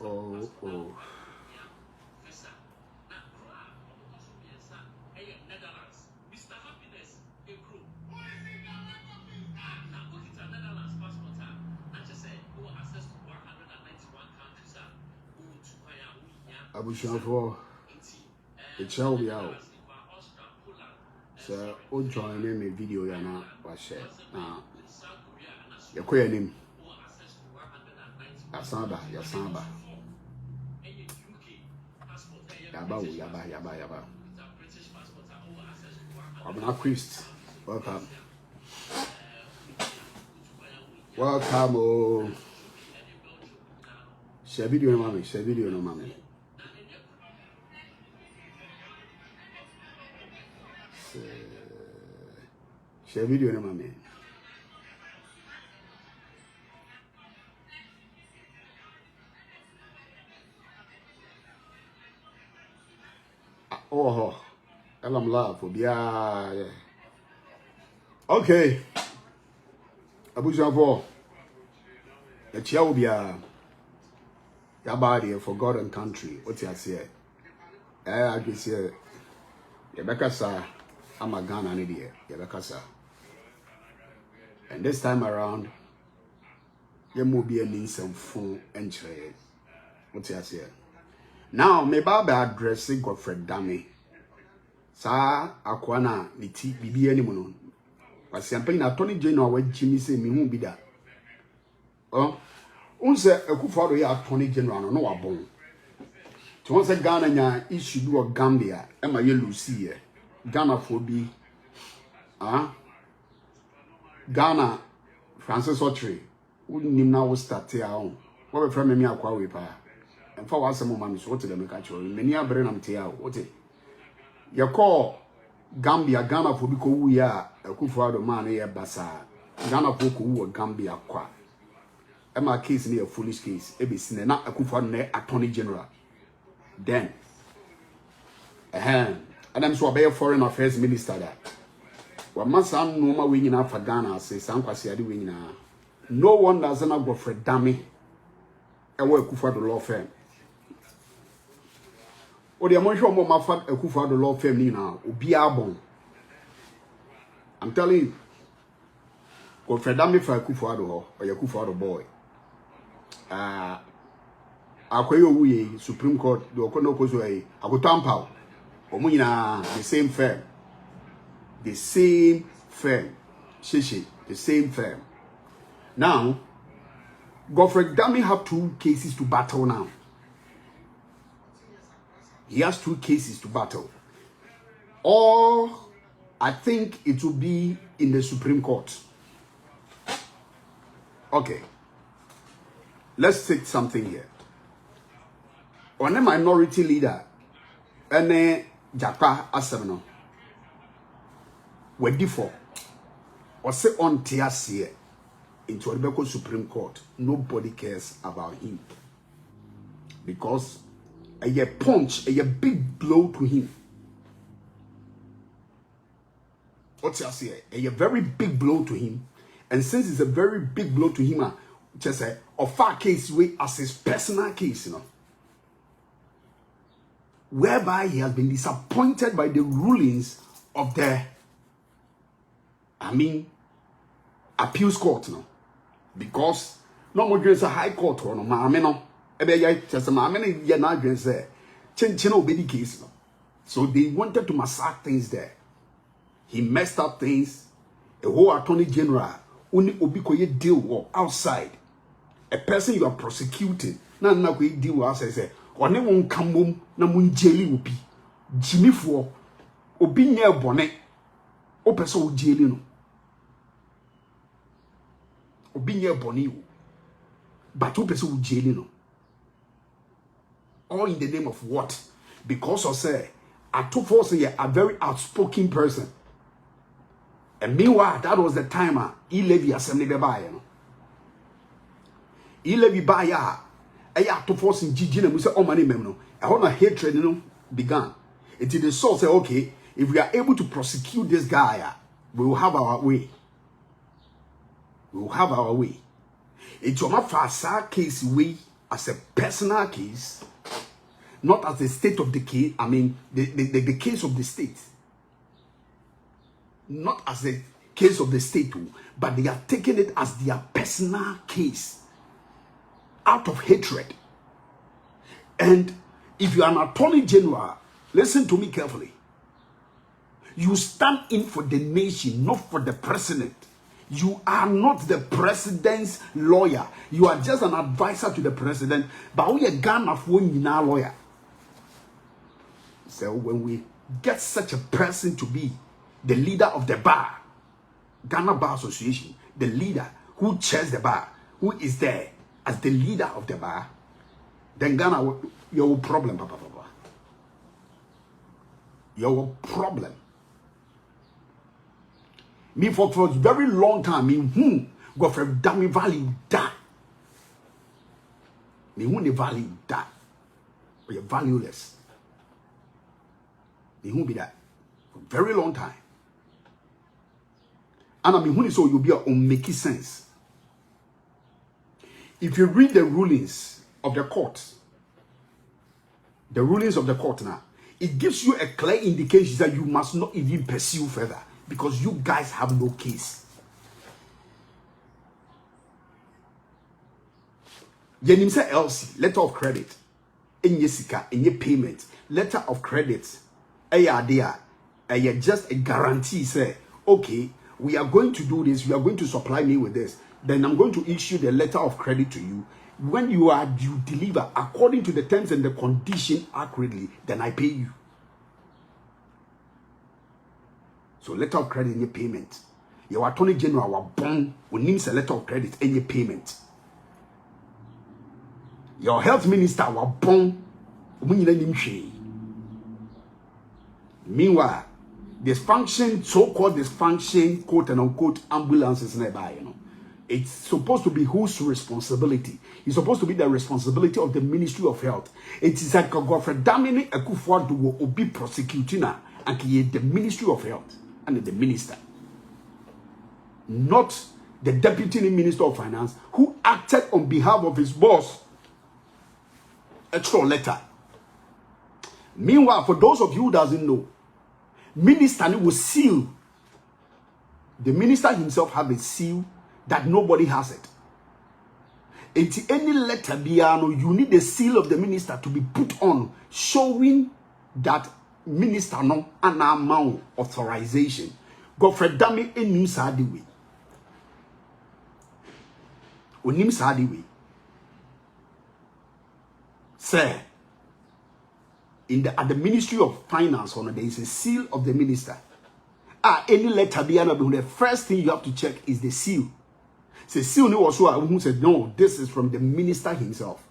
Oh. Abusham for a child be out. So, on join me video yana was share. Now, your queer name. Asamba. Yaba. I'm not priest. Welcome. Oh. Share video no mommy. Share video no mommy. Oh, I'm love for yeah. Okay. Abuja for a child be a body for God and country. What you say? I just say, Rebecca, sir, I'm a Ghana idiot. Rebecca, sir. And this time around, there will be an instant phone entry. What you say? Now, me baba addressing Godfred Dami. Sa akwana niti bibi ani muno. Wasi ampani na Attorney General wa Jimmy say me hu bi da. Unse Akufo-Addo ya Attorney General no wabon. To once Ghana nya issue do Gambia e ma ye Lucy ye. Ghana for bi Ghana Francis Otri. Unim na wo start ya on. Wo be frame me akwa we pa. And for what some mommy so to the make actually many are brenam tea out. What it? You call Gambia Ghana for because we are a Akufo-Addo man here basa Ghana for who Gambia kwa. My case near a foolish case. Ebisine not Akufo-Addo Attorney General. Then and I'm so a foreign affairs minister that. What must I know my winning out for Ghana say some kwasi adi winning. No one doesn't have Godfred Dami. I work for the law firm. O de amon hwe mo mafa Akufo-Addo law firm ni na obi abon. I'm telling you, Godfred Dami for Akufo-Addo or Akufo-Addo boy. Akwayo wuye Supreme Court do okono kozo e agotampa omo nyina the same firm. Shishi, the same firm. Now, Godfred Dami have 2 cases to battle now. He has 2 cases to battle. Or I think it will be in the Supreme Court. Okay. Let's take something here. On a minority leader, ene Japa Asemno, we default or say on TSC into the Supreme Court. Nobody cares about him because a punch, a big blow to him. What's I say? A very big blow to him, and since it's a very big blow to him, just a far case way as his personal case, you know, whereby he has been disappointed by the rulings of the, appeals court, you know, because no more a high court or no, no. So they wanted to massacre things there. He messed up things. A whole Attorney General only obikoye deal outside. A person you are prosecuting, na we deal outside say, or ne won kamom na mun jeli obi. Jimmy for obi nye bone. O person o jeli no. Obi nye bone o. But o person o jeli no. All in the name of what? Because I say, Atufo say a very outspoken person. And meanwhile, that was the time he levy assembly by you know. He levy by ya. Atufo in Gigi and we say, oh money memno. A whole hatred you know began. Until the soul say, okay, if we are able to prosecute this guy, we will have our way. We will have our way. It's my first case way. as a personal case, not as the state of the case, I mean, the case of the state. Not as the case of the state, but they are taking it as their personal case out of hatred. And if you are an attorney general, listen to me carefully. You stand in for the nation, not for the president. You are not the president's lawyer. You are just an advisor to the president. But we are Ghana for a lawyer. So when we get such a person to be the leader of the bar, Ghana Bar Association, the leader who chairs the bar, who is there as the leader of the bar, then Ghana, your problem, papa. Your problem. Me for a very long time, me Godfred damn value that. Me who the value that. But you're valueless. Me who be that for a very long time. And I mean, who is so you'll be on making sense. If you read the rulings of the court now, it gives you a clear indication that you must not even pursue further because you guys have no case. Yenim say LC, letter of credit, in Jessica, in your payment, letter of credit, just a guarantee, say, okay, we are going to do this, you are going to supply me with this, then I'm going to issue the letter of credit to you. When you deliver according to the terms and the condition accurately, then I pay you. So letter of credit in your payment. Your attorney general was born who needs a letter of credit in your payment. Your health minister was born when you let him share. Meanwhile, dysfunction, so-called dysfunction, quote and unquote, ambulances nearby, you know. It's supposed to be whose responsibility? It's supposed to be the responsibility of the Ministry of Health. It is like Godfred Damini Akufo-Addo will be prosecuting and the Ministry of Health and the minister, not the Deputy Minister of Finance who acted on behalf of his boss. Extra letter. Meanwhile, for those of you who doesn't know, minister will seal. The minister himself have a seal that nobody has it. Into any letter, you need the seal of the minister to be put on, showing that minister no an amount authorization. Godfred Dami enim sadiwe. Onim sadiwe. Sir, at the Ministry of Finance, there is a seal of the minister. Any letter the first thing you have to check is the seal. Say seal also who said no, this is from the minister himself.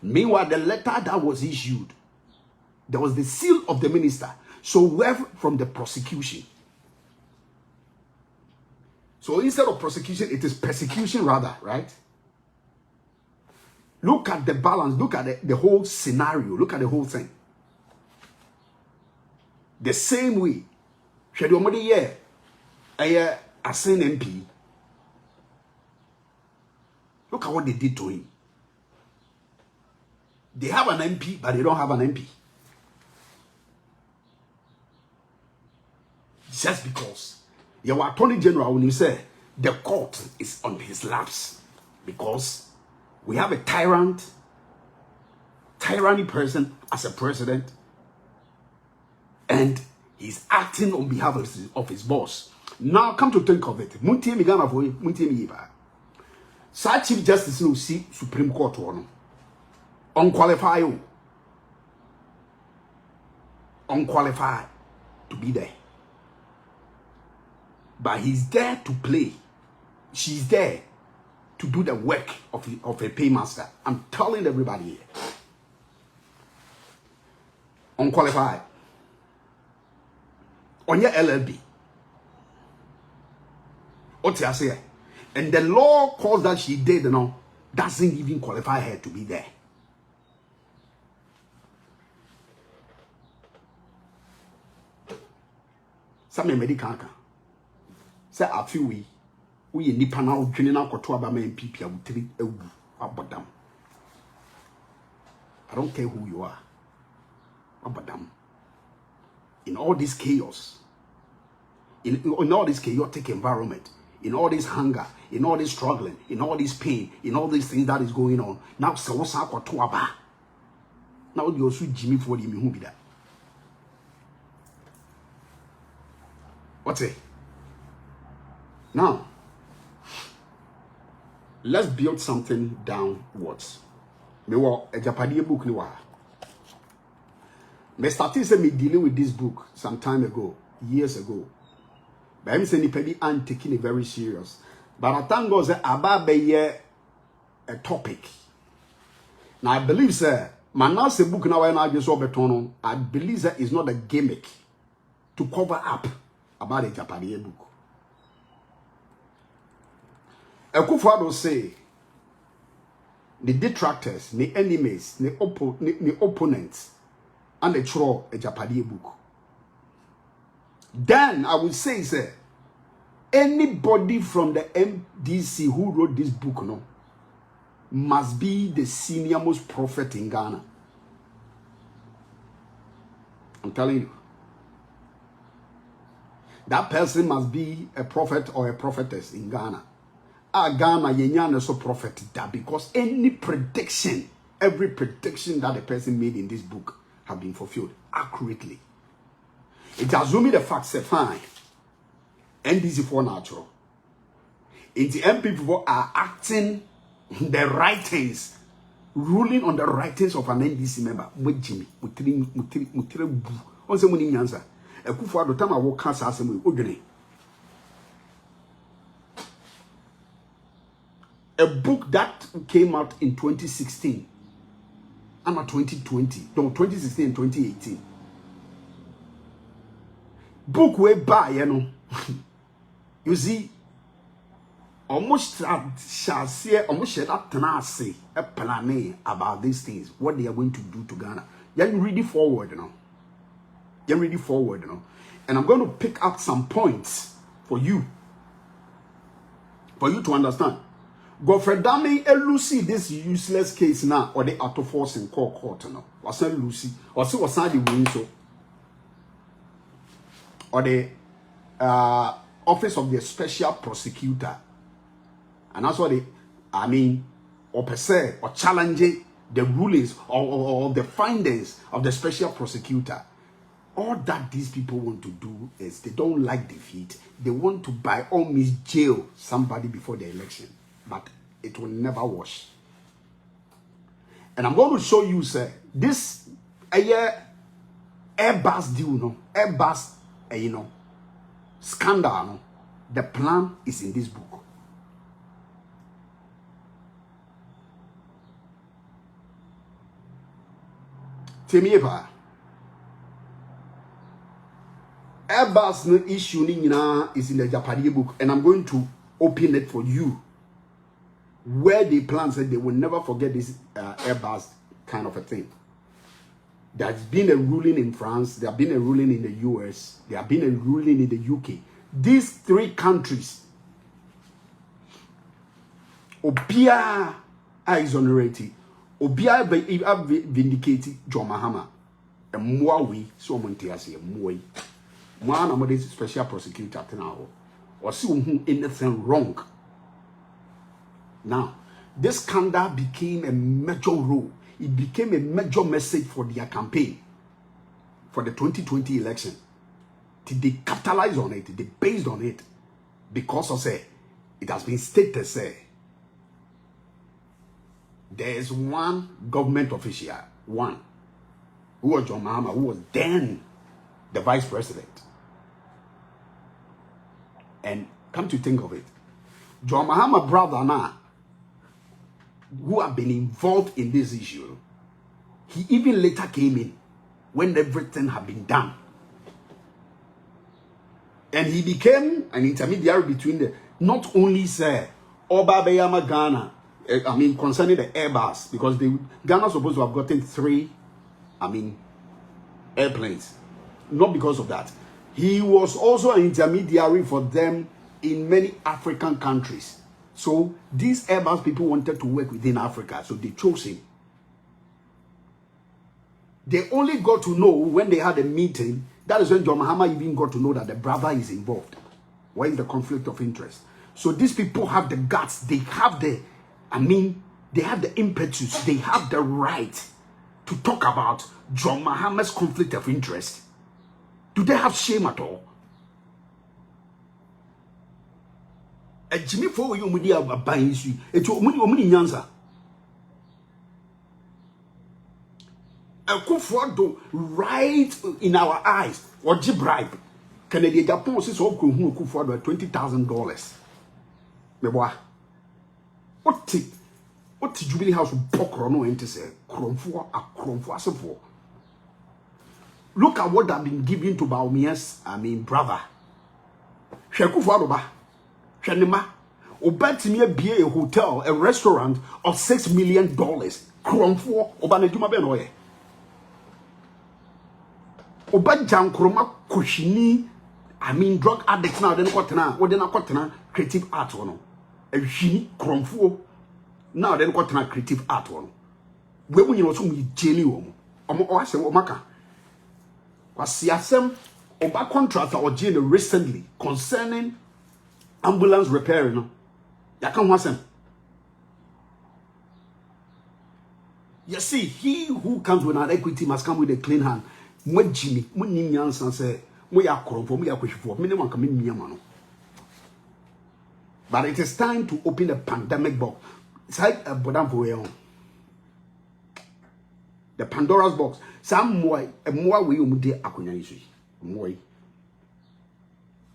Meanwhile, the letter that was issued, there was the seal of the minister. So we're from the prosecution. So instead of prosecution, it is persecution rather, right? Look at the balance. Look at the whole scenario. Look at the whole thing. The same way. A sin MP. Look at what they did to him. They have an MP, but they don't have an MP. Just because your attorney general, when you say the court is on his laps, because we have a tyranny person as a president, and he's acting on behalf of his boss. Now, come to think of it, Sir Chief Justice no see Supreme Court one unqualified to be there. But he's there to play. She's there to do the work of a paymaster. I'm telling everybody here. Unqualified. On your LLB. What's I say? And the law calls that she did, doesn't even qualify her to be there. Some medical. Say a few we nipa now dwene na koto aba man pipi abutiri ewu abodam I don't care who you are. Woabodam. In all this chaos, in all this chaotic environment, in all this hunger, in all this struggling, in all this pain, in all these things that is going on, now so what's up to Aba? Now you also Jimmy for the who be that. What's it? Now, let's build something downwards. Me wa a Japanese book ni wa. Me started say me dealing with this book some time ago, years ago. But I'm saying the and taking it very serious. But I thank God that about be a topic. Now I believe sir, man now say book now I just beton. I believe that is not a gimmick to cover up about a Japanese book. Ekufado say the detractors, the enemies, the opponents, and they throw a Japanese book. Then I would say, sir, anybody from the MDC who wrote this book, no, must be the senior most prophet in Ghana. I'm telling you. That person must be a prophet or a prophetess in Ghana. Ghana yenyan so prophet that because any prediction, every prediction that the person made in this book have been fulfilled accurately. It assuming the facts say fine. NDC for natural. It's the MP4 are acting the right things, ruling on the right things of an NDC member. With Jimmy, with three on some money answer. A coup for the time I walk cancer assembly. A book that came out in 2016 and 2020, no, 2016 and 2018. Book way by, you know. You see, almost shall say, almost shall that say a plan about these things, what they are going to do to Ghana. You're really forward, you know. You're really forward, you know. And I'm going to pick up some points for you to understand. Godfred Dami Lucy this useless case now or the auto force in court no. Was Lucy or so was the win so or the office of the special prosecutor. And that's what or per se or challenging the rulings or the findings of the special prosecutor. All that these people want to do is they don't like defeat. They want to by all means jail somebody before the election. But it will never wash. And I'm going to show you, sir, this Airbus deal, no? Airbus, scandal, no? The plan is in this book. Tell me about Airbus no issue is in the Japanese book, and I'm going to open it for you. Where they plan said they will never forget this Airbus kind of a thing. There's been a ruling in France, there have been a ruling in the US, there have been a ruling in the UK. These three countries, Obia exonerated, Obia vindicated John Mahama, and Mwawi, so Montiasi, Mwawi. One of these special prosecutor now, or see anything wrong. Now, this scandal became a major role. It became a major message for their campaign for the 2020 election. They capitalize on it, they based on it, because of say it has been stated say there is one government official, one who was John Mahama, who was then the vice president. And come to think of it, John Mahama brother now, who have been involved in this issue, he even later came in when everything had been done. And he became an intermediary between the, not only say, Oba Beyama Ghana, concerning the Airbus, because Ghana supposed to have gotten 3, airplanes. Not because of that. He was also an intermediary for them in many African countries. So these Airbus people wanted to work within Africa, so they chose him. They only got to know when they had a meeting. That is when John Mahama even got to know that the brother is involved. Where is the conflict of interest? So these people have the guts. They have the, they have the impetus. They have the right to talk about John Mahama's conflict of interest. Do they have shame at all? A Jimmy for you, Mudia buying you. It's Omuni Nyanza. A Kufuado right in our eyes. Or bribe. Canadian Japan says, oh, Kufuado $20,000. Meboa. What Jubilee House poker no ente say Kromfo. Look at what I've been giving to Baumia's brother. Shekufuado ba. Shanima. Obatimi be a hotel, a restaurant of $6 million. Kromfo Obanejuma Benoye. Obajan Kroma Kushini. Drug addicts now, then Kotana, creative art one. A shini Kromfo. Now then Kotana creative art one. We will also meet Jelly Omaka. Was Siasem Oba contractor or Jelly recently concerning ambulance repairing. Yakan wasem. You see, he who comes with an equity must come with a clean hand. When Jimmy, when Nyansan say, we are Kromfo, we are Kushifo, minimum coming Miyamano. But it is time to open the pandemic box. It's like a Bodam for the Pandora's box. Some more, a more we umude akunya isu. More.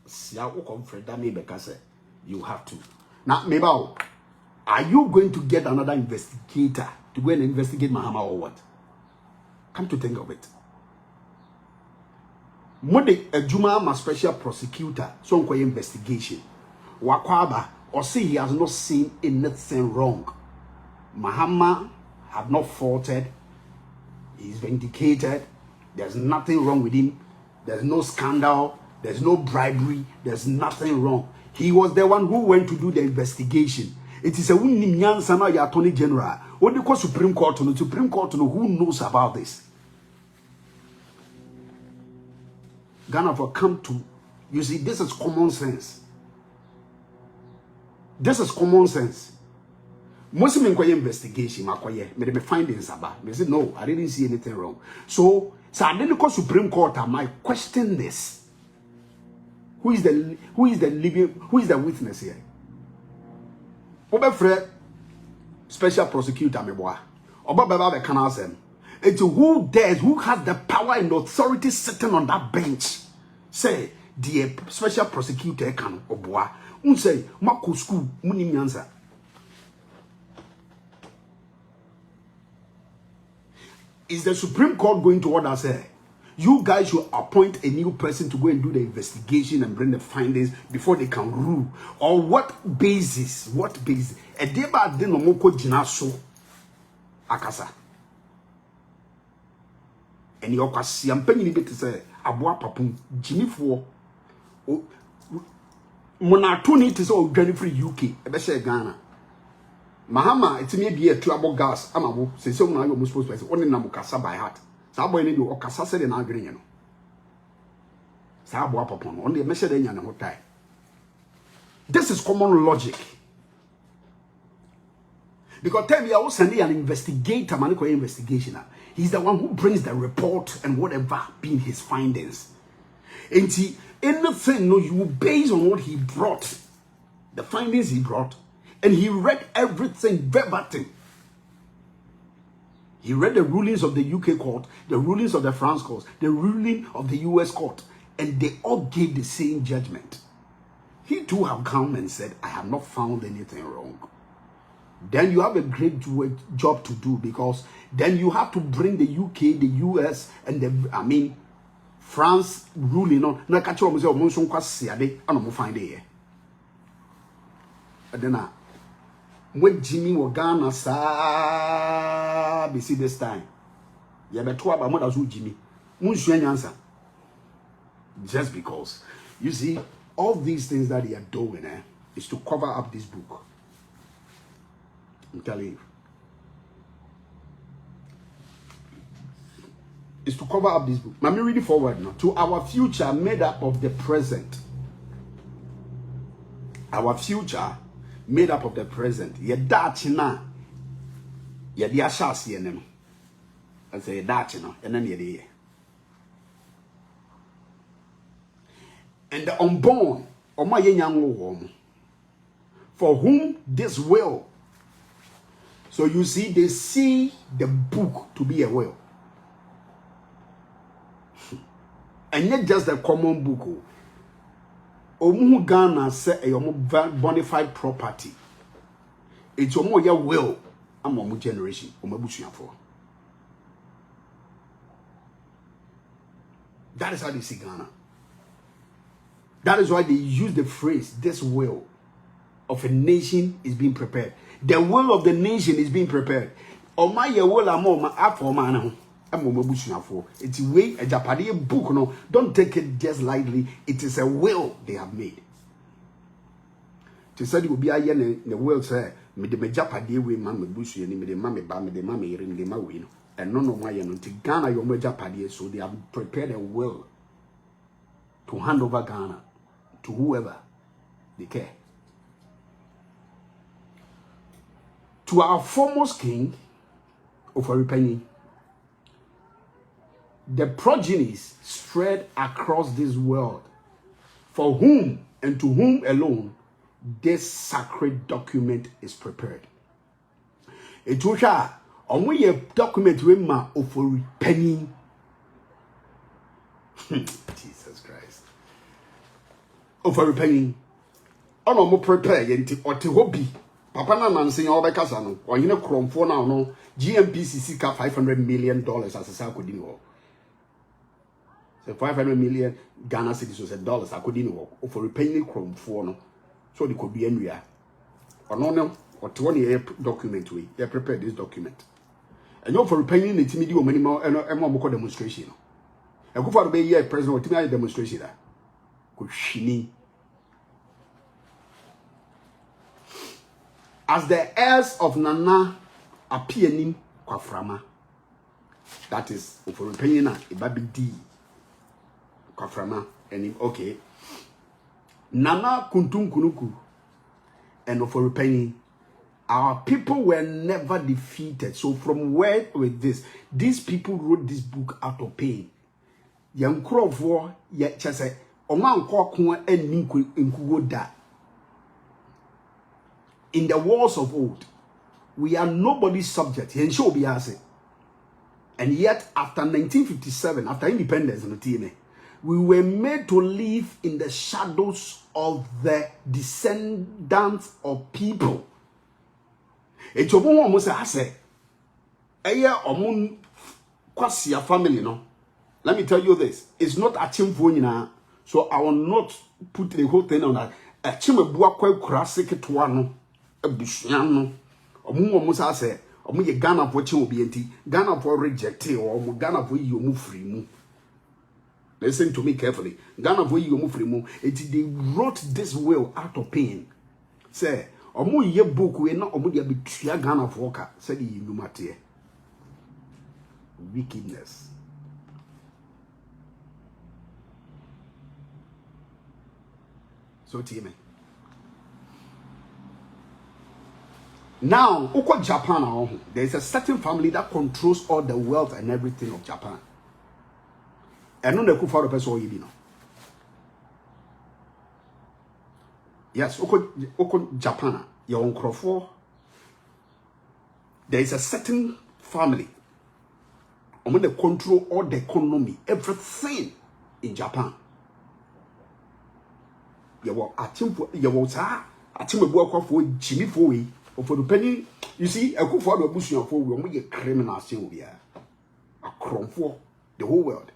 Sia Godfred that may because you have to. Now, Mebao, are you going to get another investigator to go and investigate Mahama or what? Come to think of it. Mode a Juma ma special prosecutor, so on investigation. Wakwaba or say he has not seen anything wrong. Mahama have not faulted. He's vindicated. There's nothing wrong with him. There's no scandal. There's no bribery. There's nothing wrong. He was the one who went to do the investigation. It is a Nyansa Attorney General. What do you call Supreme Court? Supreme Court who knows about this? Ghana for come to, you see, this is common sense. This is common sense. Most of them investigation, me findings about. Me say no, I didn't see anything wrong. So I didn't call Supreme Court. I might question this. Who is the witness here? Godfred, special prosecutor, me boy. Oba baba be canal them. It's who dares, who has the power and authority sitting on that bench. Say the special prosecutor can oboa. Say mako school muni nyansa. Is the Supreme Court going to order say you guys should appoint a new person to go and do the investigation and bring the findings before they can rule? Or what basis? What basis? A deba de no moko jinaso akasa. And your kwasi ampanyi bit say aboa papum Jimmy for monatoni to say odwane free UK e be share Ghana. Mahama it may be a trouble gas amabo say so na you supposed to say only na mukasa by heart. Sa boy ni do okasa se de na adwene no. Sa aboa papum on the measure de nya ne hotai. This is common logic. Because tell me I will send an investigator, man, investigation. He's the one who brings the report and whatever being his findings. And see, anything no, you based on what he brought, the findings he brought, and he read everything verbatim. He read the rulings of the UK court, the rulings of the France court, the ruling of the US court, and they all gave the same judgment. He too have come and said, I have not found anything wrong. Then you have a great job to do, because then you have to bring the UK, the US, and the France ruling on. Na catch you say omonso kwa siade ana mo find here. And then when Jimmy was Ghana sa be see this time. You better about more than Jimmy. Munsu answer. Just because you see all these things that they are doing is to cover up this book. I'm telling you. to cover up this book. Let me read it forward now. To our future made up of the present. Our future made up of the present. Ye dachina. Ye dia shasi enem. I say dachina. And then ye de. And the unborn. Oma ye nyango. For whom this will. So you see, they see the book to be a will. And not just a common book. Omu Ghana say a bona fide property. It's omo ya will. I'm omu generation. For. That is how they see Ghana. That is why they use the phrase, this will of a nation is being prepared. The will of the nation is being prepared. Oma ye will amoma afọ man. It's a way a Japanese book. No, don't take it just lightly. It is a will they have made. To say it will be a yen the will say me the Japanese way man me bush and me the mammy ba me the mammy ring the mawin and none of my yen to Ghana your Japanese, so they have prepared a will to hand over Ghana to whoever they care. To our foremost king of a penny. The progenies spread across this world, for whom and to whom alone this sacred document is prepared. It was a document with my offer penny. Jesus Christ. Offer penny. On a prepare yenti or to hobby. Papa na nansi all the casano or you know chrome for now no GMPCC ka $500 million as a sakudini wo. So 500 million Ghana cedis was $1 akudini wo for repaying chrome for no. So they could be anywhere. Or no or 20 document we they prepared this document. And you for repaying it media minimum and more demonstration. And go for the year president to demonstration that. Could shini. As the heirs of Nana appear in Kwaframa, that is for repaying a baby D Kwaframa and okay. Nana Kuntum Kunuku and for repaying, our people were never defeated. So from where with this, these people wrote this book out of pain. Young crow of war yet just say Oman Kwakwa and Ninku in da. In the wars of old, we are nobody's subject. And yet, after 1957, after independence, we were made to live in the shadows of the descendants of people. It's almost a say, family, no. Let me tell you this: it's not a chimp, so I will not put the whole thing on that. A chimp quite classic to Bushano, or Musa say, or me Ghana for Chimobienti, Ghana for rejected, or Ghana for you move free. Listen to me carefully. Ghana for you move free. They wrote this will out of pain. Say, or more ye book, we not omudia be tria Ghana for Walker, said you matter. Wickedness. So, Timmy. Now, Oko Japan, there is a certain family that controls all the wealth and everything of Japan. And no neku for the person you know. Yes, Oko Japan, your own crofo. There is a certain family. They control all the economy, everything in Japan. You were a temple, you were a team work for Jimmy Foy. For the penny, you see, a good for the bush for we make a criminal thing here. A crumb for the whole world.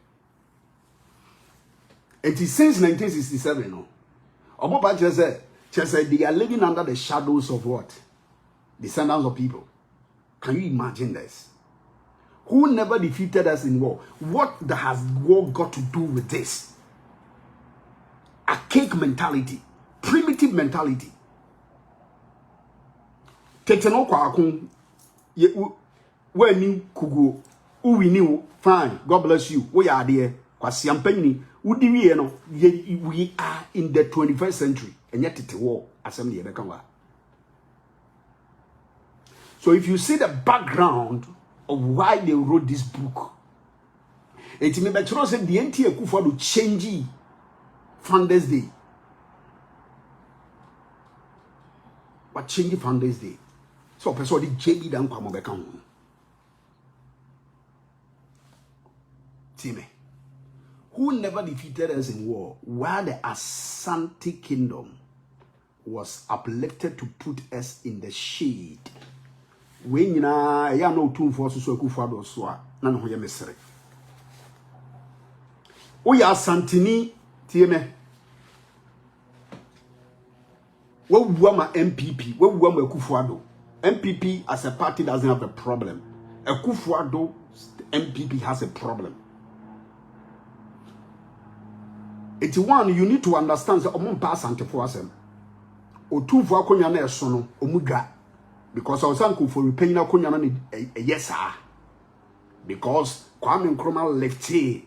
It is since 1967, no. About just said they are living under the shadows of what? Descendants of people. Can you imagine this? Who never defeated us in war? What has war got to do with this? A cake mentality, primitive mentality. Take no kwakun ye when you kugo Uwini, fine. God bless you. We are there. Kwasi ampanyini. Udiwi no. We are in the 21st century. And yet it's a war. Assembly Ebekanwa. So if you see the background of why they wrote this book, it may be true that the NTA Kufa to change Founders Day. But change Founders Day. So person the JB down come back on. Timmy, who never defeated us in war, while the Asante Kingdom was uplifted to put us in the shade. When you know, ya no two forces so Kufa so na no ye mesere. O ya Santini Timmy. What Wama MPP, what Wama Kufuado. MPP as a party doesn't have a problem. A Kufuado MPP has a problem. It's one you need to understand that Omon pass and for us. O two for Konya sono Omuga. Because I was uncle for repaying a Konya yes, sir. Because Kwame Nkrumah left here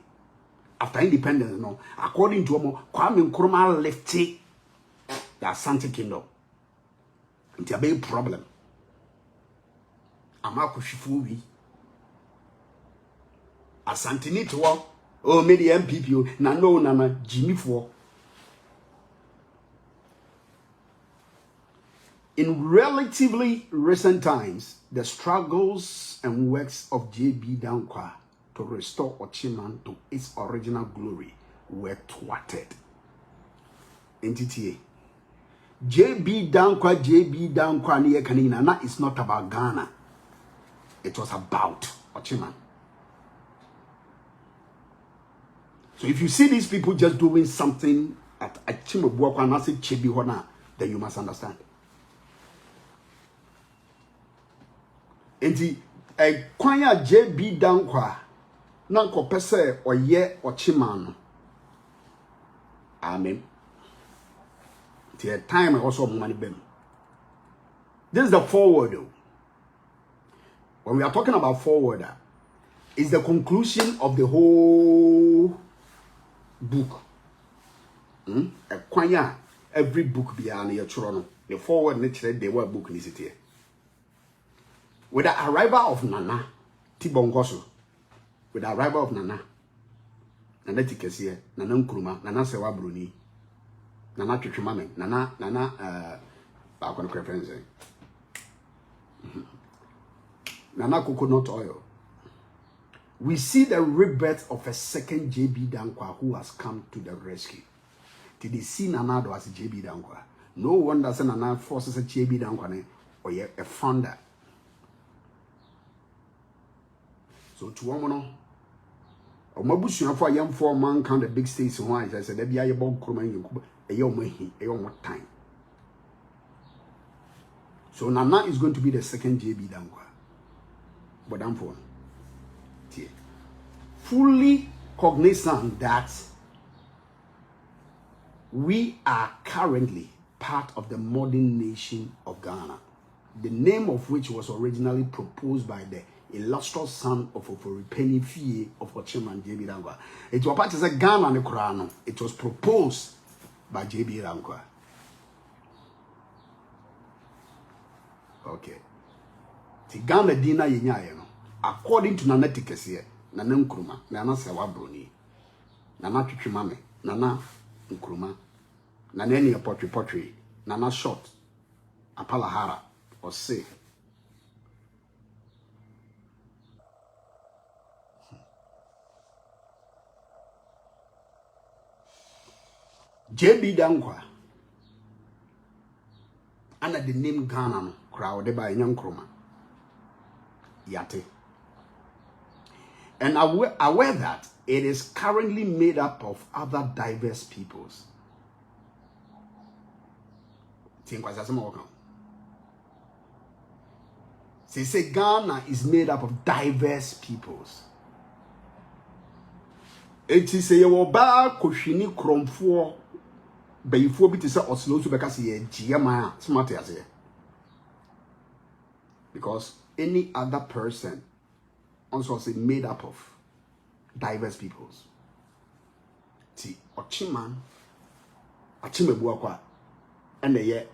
after independence, no. According to Omo, Kwame Nkrumah left here. The Asante Kingdom. It's a big problem. Amako Shifuwi. Asante need to walk. Oh, maybe MPP. No, Nana Jimmy for. In relatively recent times, the struggles and works of J.B. Dankwa to restore Ochiman to its original glory were thwarted. NTTA. JB Dankwa niye kanina. Na it's not about Ghana. It was about Ochiman. So if you see these people just doing something at Chimabuakwa and I say Chebi Hona, then you must understand. And the kwanya JB Dankwa nanko pese oye Ochiman. Amen. The time I also money bem. This is the forward though. When we are talking about forward, it's the conclusion of the whole book. Every book beyond your chrono. The forward nature they were book is here. With the arrival of Nana Tibongoso, with the arrival of Nana Tikesiye, Nana Nkrumah, Nana Sewa Bruni. Nana Chuchumame, Nana Bakon preference. Nana coconut oil. We see the rebirth of a second JB Dankwa who has come to the rescue. Did they see Nana as JB Dankwa? No wonder Nana forces a JB Dankwa or a founder. So to woman, or Mabushia for a young 4 man count the big states wise. I said, there be a bomb crummy. A young time. So Nana is going to be the second JB Dankwa. But I'm for fully cognizant that we are currently part of the modern nation of Ghana, the name of which was originally proposed by the illustrious son of Oforipeni Fie of Ochiman JB Dankwa. It was part of Ghana and the Quran. It was proposed by JB Dankwa. Okay. Tigana dina yenyaye no. According to Nana Tikesiye, Nana Nkrumah, Nana Sewa Bruni, Nana Chuchumame, Nana Nkrumah, Nana Eni Potri, Nana Short, Apalahara, or say. JB Dankwa under the name Ghana crowded by Nkrumah Yate. And aware that it is currently made up of other diverse peoples. They say Ghana is made up of diverse peoples. It is a yoba koshini kromfo before bit is oslo to because GMA smart as here. Because any other person also say made up of diverse peoples. See, Ochiman, Achimebuakwa, and the year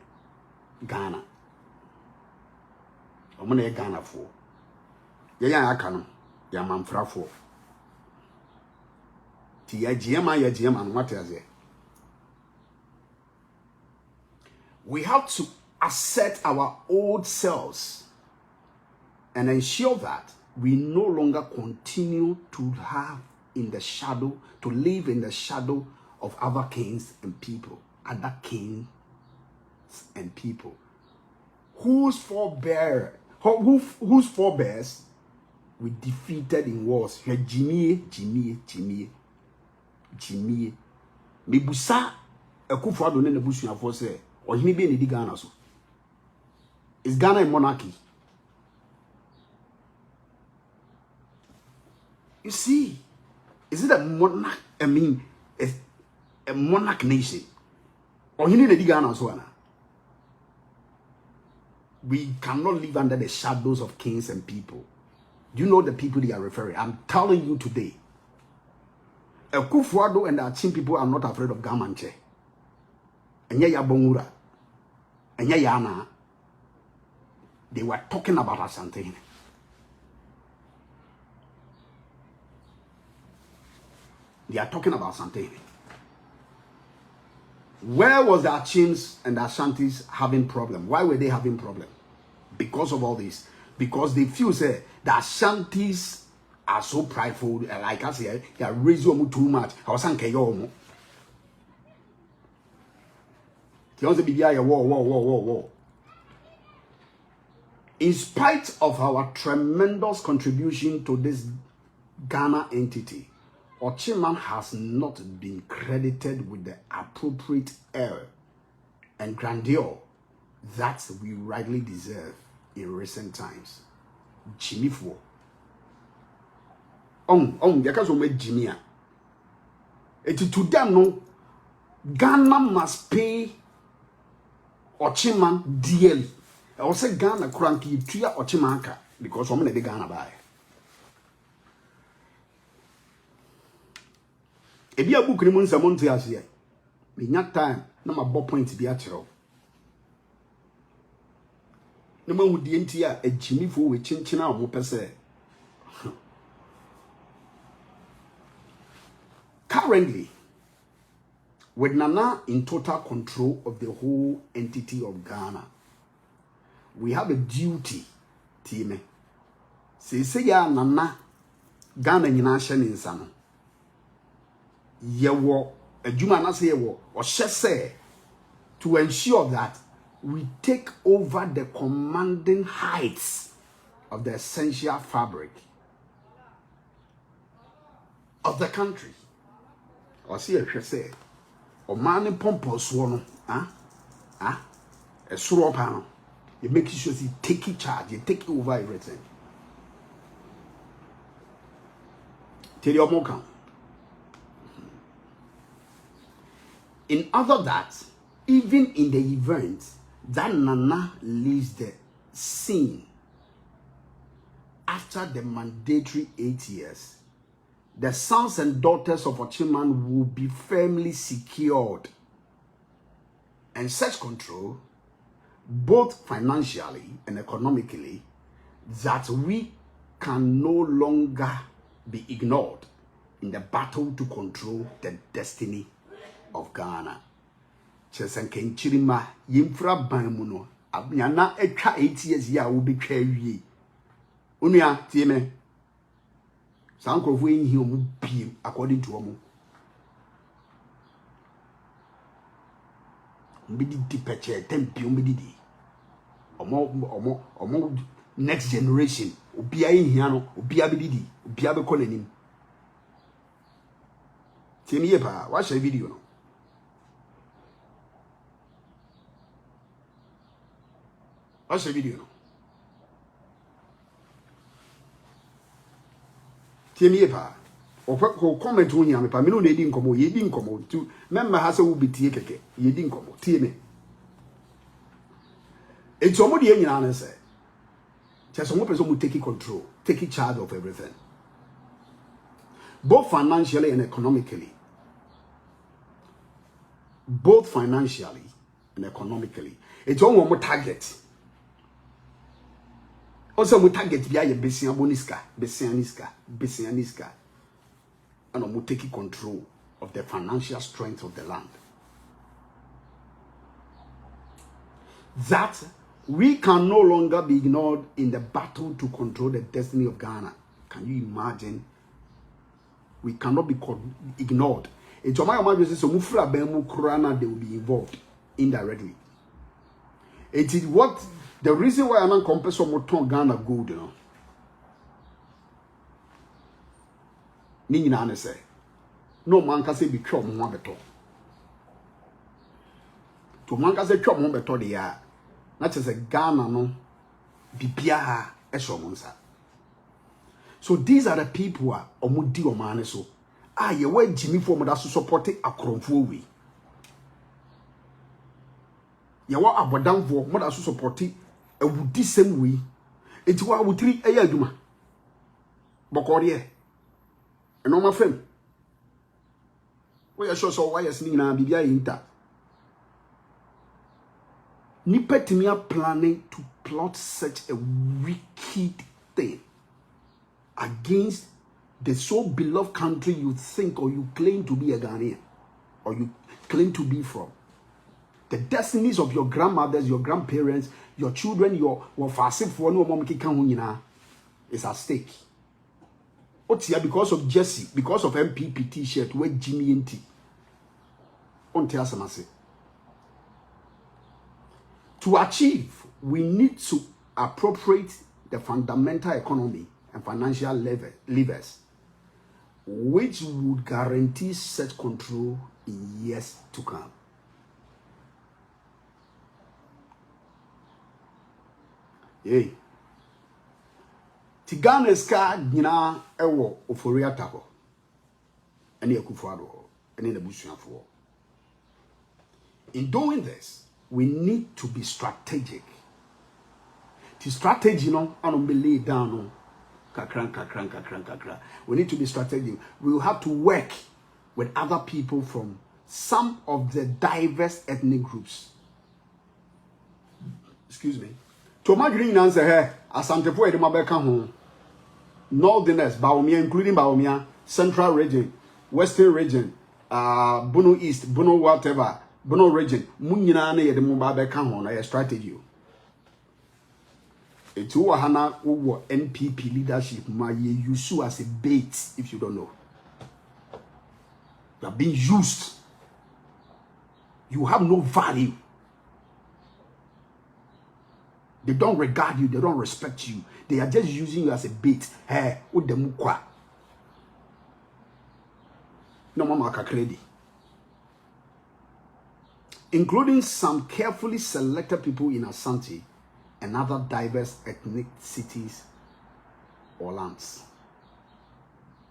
Ghana. Omone Ghana for. Ya akano, ya mamfra for. Ti ya GM and what is it? We have to assert our old selves and ensure that we no longer continue to have in the shadow, to live in the shadow of other kings and people, whose forebears we defeated in wars. Jimmy. Mebusa Akufo-Addo ne nebusuafo say, ohini be ne di Ghana so. Is Ghana a monarchy? You see, is it a monarch? I mean, a monarch nation. Ohini ne di Ghana so ana. We cannot live under the shadows of kings and people. Do you know the people they are referring? I'm telling you today. Akufo-Addo and the Achin people are not afraid of Gamanche. Enya ya Bongura. Enya yana. They were talking about Asante. They are talking about Asante. Where was the Achins and the Ashantis having problem? Why were they having problem? Because of all this. Because they feel say the Ashantis are so prideful, like I say, they are raising too much. I was saying, war. In spite of our tremendous contribution to this Ghana entity, Ochiman has not been credited with the appropriate air and grandeur that we rightly deserve in recent times. Jimmy Fo. Because we Jimmy. To them, no, Ghana must pay Ochiman dearly. I will say Ghana cranky tuya Ochimanka because woman de Ghana buy. Ebi a book ni mo nsamo nte ase. Me nya time na ma bo point bi a kiro. Na ma hudi enti a Jimmy Fo we chinchina o mo pese. Currently, with Nana in total control of the whole entity of Ghana, we have a duty, team. Say ya Nana Ghana nyinashe ni nsano. Yewo adwuma na say yewo o hye to ensure that we take over the commanding heights of the essential fabric of the country. Or see a say, or man pompous one, a straw panel. You make sure you take charge, you take over everything. Tell your more. In other that, even in the event that Nana leaves the scene after the mandatory 8 years, the sons and daughters of Ochiman will be firmly secured, and such control, both financially and economically, that we can no longer be ignored in the battle to control the destiny of Ghana. Chesenken chirima yimfra banmuno abnyana etwa 8 years ya wo betwa wie. Onua tie me. Sankrofo enhi omu piem according to omu. Mbidi dipeche tempi ombidi. Omo next generation obia enhi ano obia bididi obia be konanim. Tie me ye pa watch the video no. Watch the video no. Tie me pa o comment won ya me pa me no na edi nkomo ye di nkomo tu memma ha se wo betie keke ye di nkomo tie me enti omo de nyina na se Just one person will take control, take charge of everything, both financially and economically. Both financially and economically. It's all one more target. Also, we target via Besianiska, and we take control of the financial strength of the land. That we can no longer be ignored in the battle to control the destiny of Ghana. Can you imagine? We cannot be ignored. It's my imagine so mufra bemu kurana they will be involved indirectly. It is what the reason why I'm not compared so much to Ghana gold, you know. Nina say no man can say be chop mo beto. To man can say chop mo beto de ya. Not just a Ghana no bibia eshomonsa. So these are the people who are omudi omane so. Ah, ye we Jimmy for that support akromfo we. Ye wa Woabodam for that support e wudi same we. Enti wa wutiri eya adwuma. Bokore eno ma fam. We sure so why yes ni na bibia yinta. Nipetimia planning to plot such a wicked thing against the so beloved country you think or you claim to be a Ghanaian or you claim to be from. The destinies of your grandmothers, your grandparents, your children, your facet for no mom is at stake. What's here because of Jesse, because of MPP t-shirt, where Jimmy and T. To achieve, we need to appropriate the fundamental economy and financial levers, which would guarantee such control in years to come. Yay. Tigana ska nyina ewo oforia tako. Ene ekufuado, ene nebusuafo. In doing this, we need to be strategic. The strategy no anon be laid down no. Kakran. We need to be strategic. We will have to work with other people from some of the diverse ethnic groups. Excuse me. To my green answer here, Asantefo Edemabeka home. Northerners, Baumia, including Baumia, Central region, Western region, Bono East, Bono whatever, Bono region, Munyana Edemabeka home, a strategy. It's Hana over NPP leadership, my use you as a bait if you don't know. You are being used. You have no value. They don't regard you, they don't respect you. They are just using you as a bait. Hey, udemukwa. No mama kakredi. Including some carefully selected people in Asante and other diverse ethnic cities or lands.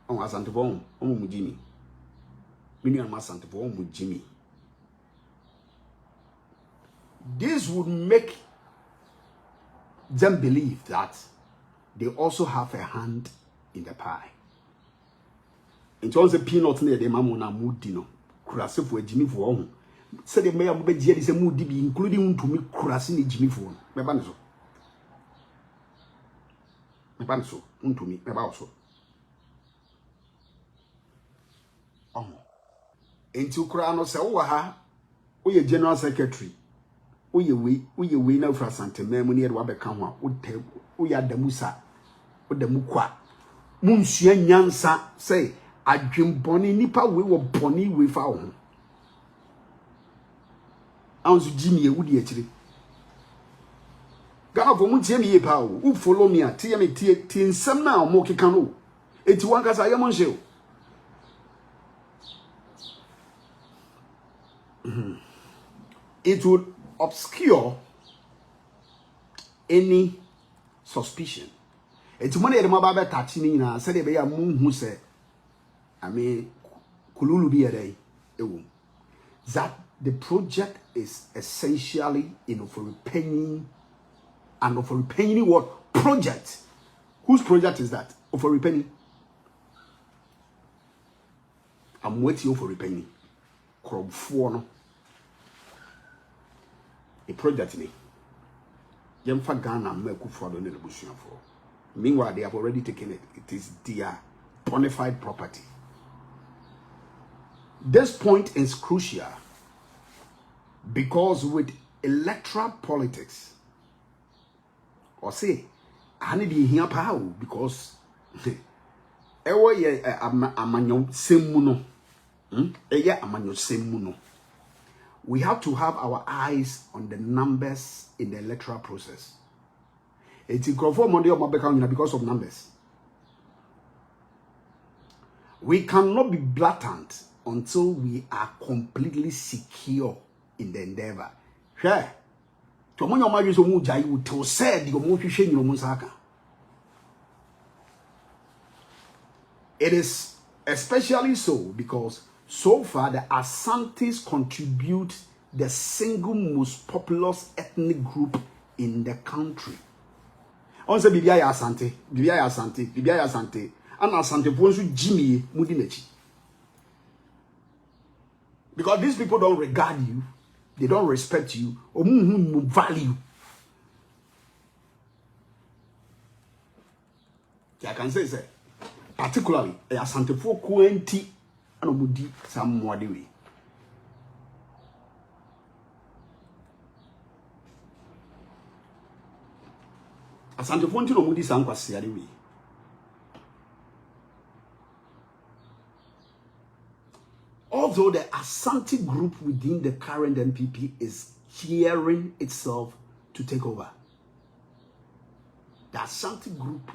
On Asante Bon, on Mujimi. Many on Asante Bon Mujimi. This would make them believe that they also have a hand in the pie. In terms of peanuts near the mamona mudino, Kurase for Jimmy for said the mayor be is a moody be including to me Kurasini Jimmy for my banzo. My banzo, unto me, about so. Into Kurano Sawaha, we a general secretary. We now for Santa Memony at Wabekama, we are the Musa, with the Mukwa. Monsieur Nyansa say, I dream bonny nipa, we were bonny with our own. Ounce Jimmy Woody actually. God for Mutiemi power, who follow me at TMT in some now, Moki Cano. It's one case I am on show. It would obscure any suspicion. It's money at Mababa touching and said they are moon who said, I mean, Kululu be a day. That the project is essentially for repaying and for repaying what project. Whose project is that? For Penny. I'm waiting for Penny. Crop 4 no. A project ni. Yemfa Ghana meku for the nebusian for. Meanwhile, they have already taken it. It is their bona fide property. This point is crucial because with electoral politics, or say, I need to hear power because ewa ye amanyo semuno. Eya amanyo semuno. We have to have our eyes on the numbers in the electoral process. It's because of numbers. We cannot be blatant until we are completely secure in the endeavor. Sure. It is especially so because so far the Asantes contribute the single most populous ethnic group in the country. On say Bibia Asante, Bibia Asante, Bibia Asante, and Asante Ponsu Jimmy Mudinechi. Because these people don't regard you, they don't respect you, or value. I can say, particularly a Asante for Quenti and Omudi some more way. Asante Fonti no Omudi some kwasiade we. Although the Asante group within the current NPP is gearing itself to take over, the Asante group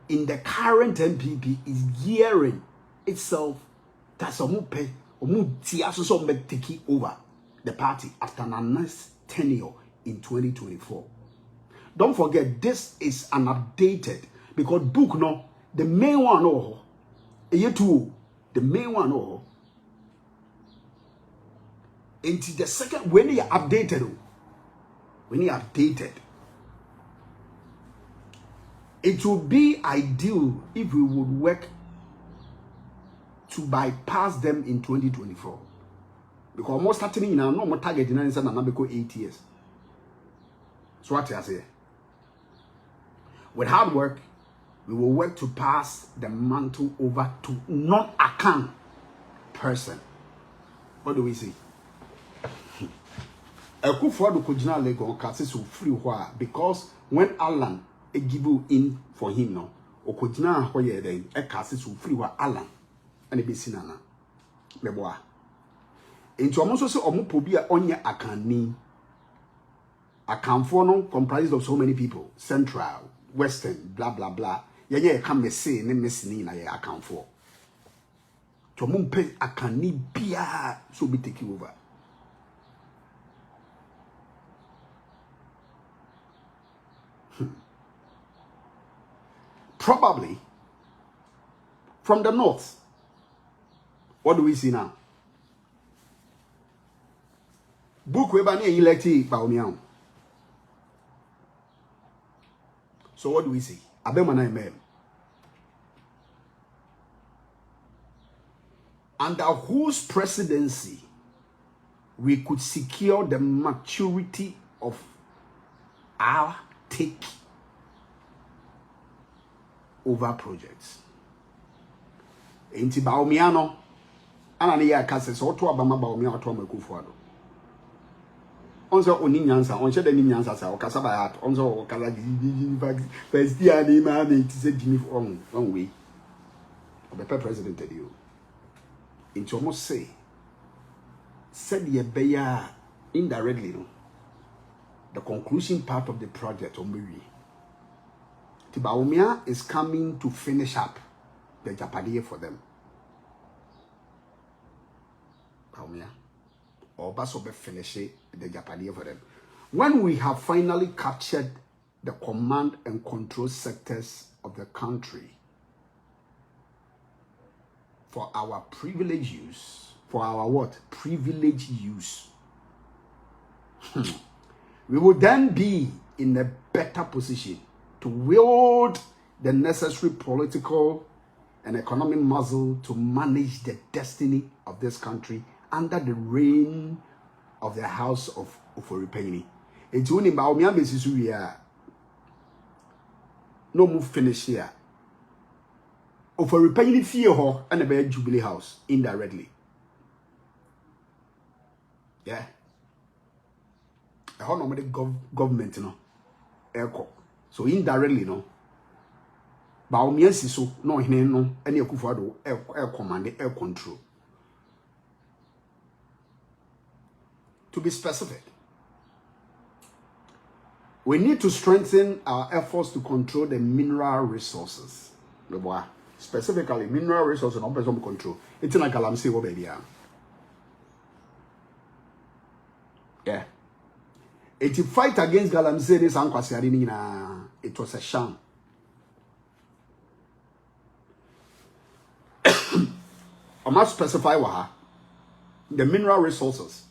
in the current NPP is gearing itself that some take over the party after Nana's tenure in 2024. Don't forget, this is an updated because book no the main one oh year 2 the main one oh into the second when you updated it would be ideal if we would work to bypass them in 2024 because almost starting now no more target in answer na beko 8 years. So what I say, with hard work we will work to pass the mantle over to non-account person. What do we see? Ekufo do kojina Lagos kasi so free wha because when Alan e give in for him no okojina ho ye den e kasi so free wha Alan and be sinana meboa into omo so se omo pobi a onye akanni akanfo no comprised of so many people, central, western, blah blah blah. Ye come me say ne mesini na ye akanfo to mumpe akanni bia so be take over. Probably from the north. What do we see now? Book we ban elected by Omian. So what do we see? Abemana Mem. Under whose presidency we could secure the maturity of our take over projects. Inti Baomiano, Anani Cases, or to Abama Baomia to Makufuado. Onzo Oninyansa, on Shed Ninyansa, or Casaba, Onzo Caladi, first year, man, it is a Jimmy one way. The president tell you. Into almost say, said ye beya indirectly, no? The conclusion part of the project on Miri. Tibaumia is coming to finish up the Japadier for them. Baumia. Or Basobe finish the Japadier for them. When we have finally captured the command and control sectors of the country for our privilege use, for our what? Privilege use. We will then be in a better position to wield the necessary political and economic muscle to manage the destiny of this country under the reign of the house of Oforipeni. It's only about me and no move finish here. Oforipeni fear her and a Jubilee House indirectly. Yeah. How normally government, you know, echo. So indirectly, no. But me so no no any Akufo-Addo air command, air control. To be specific, we need to strengthen our efforts to control the mineral resources. Specifically, mineral resources and person control. It's in a galamsey over there. Yeah. It fight against galamsey this ankwasiari it was a sham. I must specify the mineral resources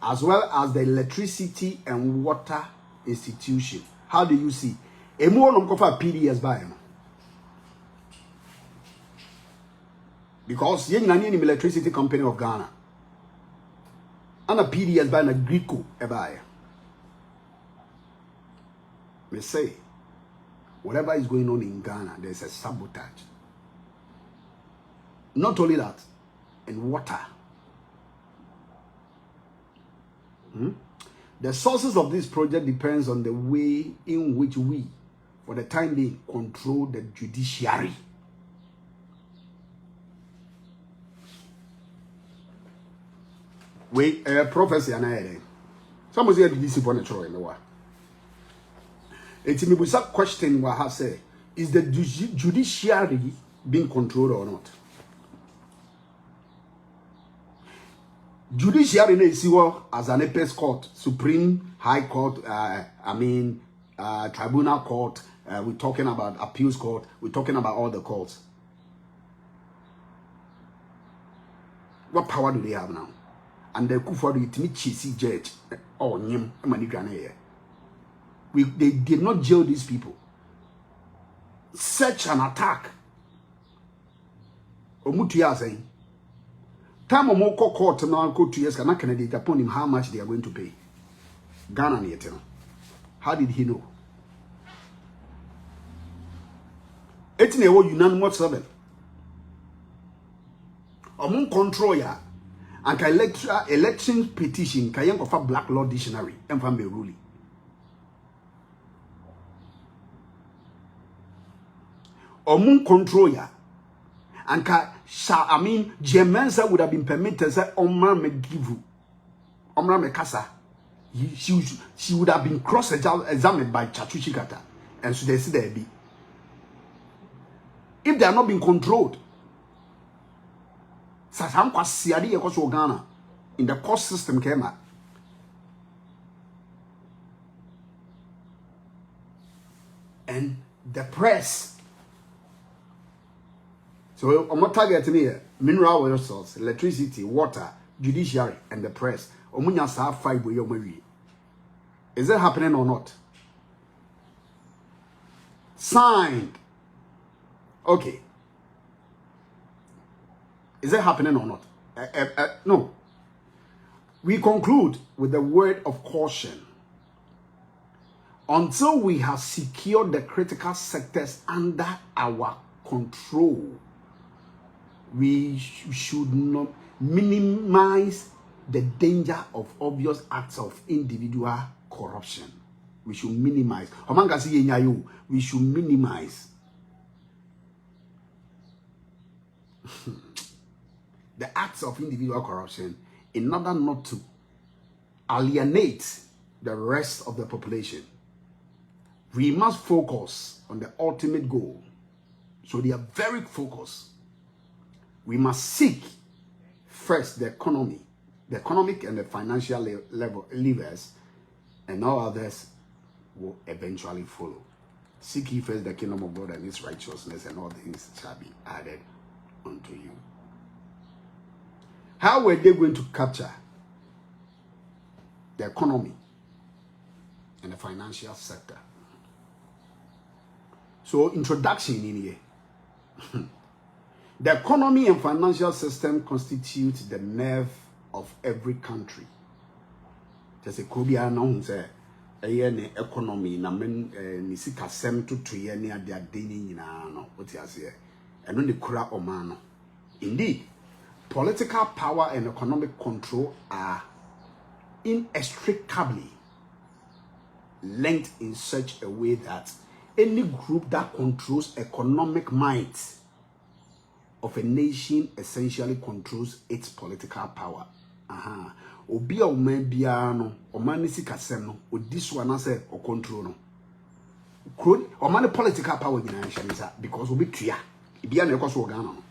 as well as the electricity and water institution. How do you see? A more number of PDS by him. Because you are the electricity company of Ghana. And a PDS by a Greco buy. Me say, whatever is going on in Ghana, there's a sabotage. Not only that, and water. The sources of this project depends on the way in which we, for the time being, control the judiciary. Wait, prophecy and I. Some say this is natural in the war. It's me with that question what I say: is the judiciary being controlled or not? Judiciary is as an apex court, Supreme High Court, Tribunal Court, we're talking about Appeals Court, we're talking about all the courts. What power do they have now? And the Akufo-Addo Itimi judge or Nyim Manigrane. They did not jail these people. Such an attack. Omutuya saying. Time or more court now go 2 years can Canada Japan him how much they are going to pay. Ghana near. How did he know? It's in a unanimous seven. Among control ya and election petition can of a black law dictionary and from be ruling. Among control ya and Jemensa would have been permitted that Omar Megivu, Omar Mekasa, she would have been cross-examined by Chatuchikata, and so they see there be. If they are not being controlled, Sasam Kwasiadi Ekoso Ghana in the court system came out. And the press. So I'm not targeting here mineral resources, electricity, water, judiciary, and the press. Omunya sa 5 way omari. Is it happening or not? Signed. Okay. Is it happening or not? No. We conclude with the word of caution. Until we have secured the critical sectors under our control, we should not minimize the danger of obvious acts of individual corruption. We should minimize. We should minimize the acts of individual corruption in order not to alienate the rest of the population. We must focus on the ultimate goal. So they are very focused. We must seek first the economic and the financial levers, and all others will eventually follow. Seek ye first the kingdom of God and its righteousness, and all things shall be added unto you. How were they going to capture the economy and the financial sector. So, introduction in here. The economy and financial system constitute the nerve of every country. Just a Krobia now say, a economy, na men nisika sem to ye near their deni no what you say, and on the kura omano. Indeed, political power and economic control are inextricably linked in such a way that any group that controls economic might of a nation essentially controls its political power. Obi a oman bia no, oman nisi kasem no, this one say o control no. Kron, oman political power in Nigeria because obi tuya. Ibia na ekoso Ghana no.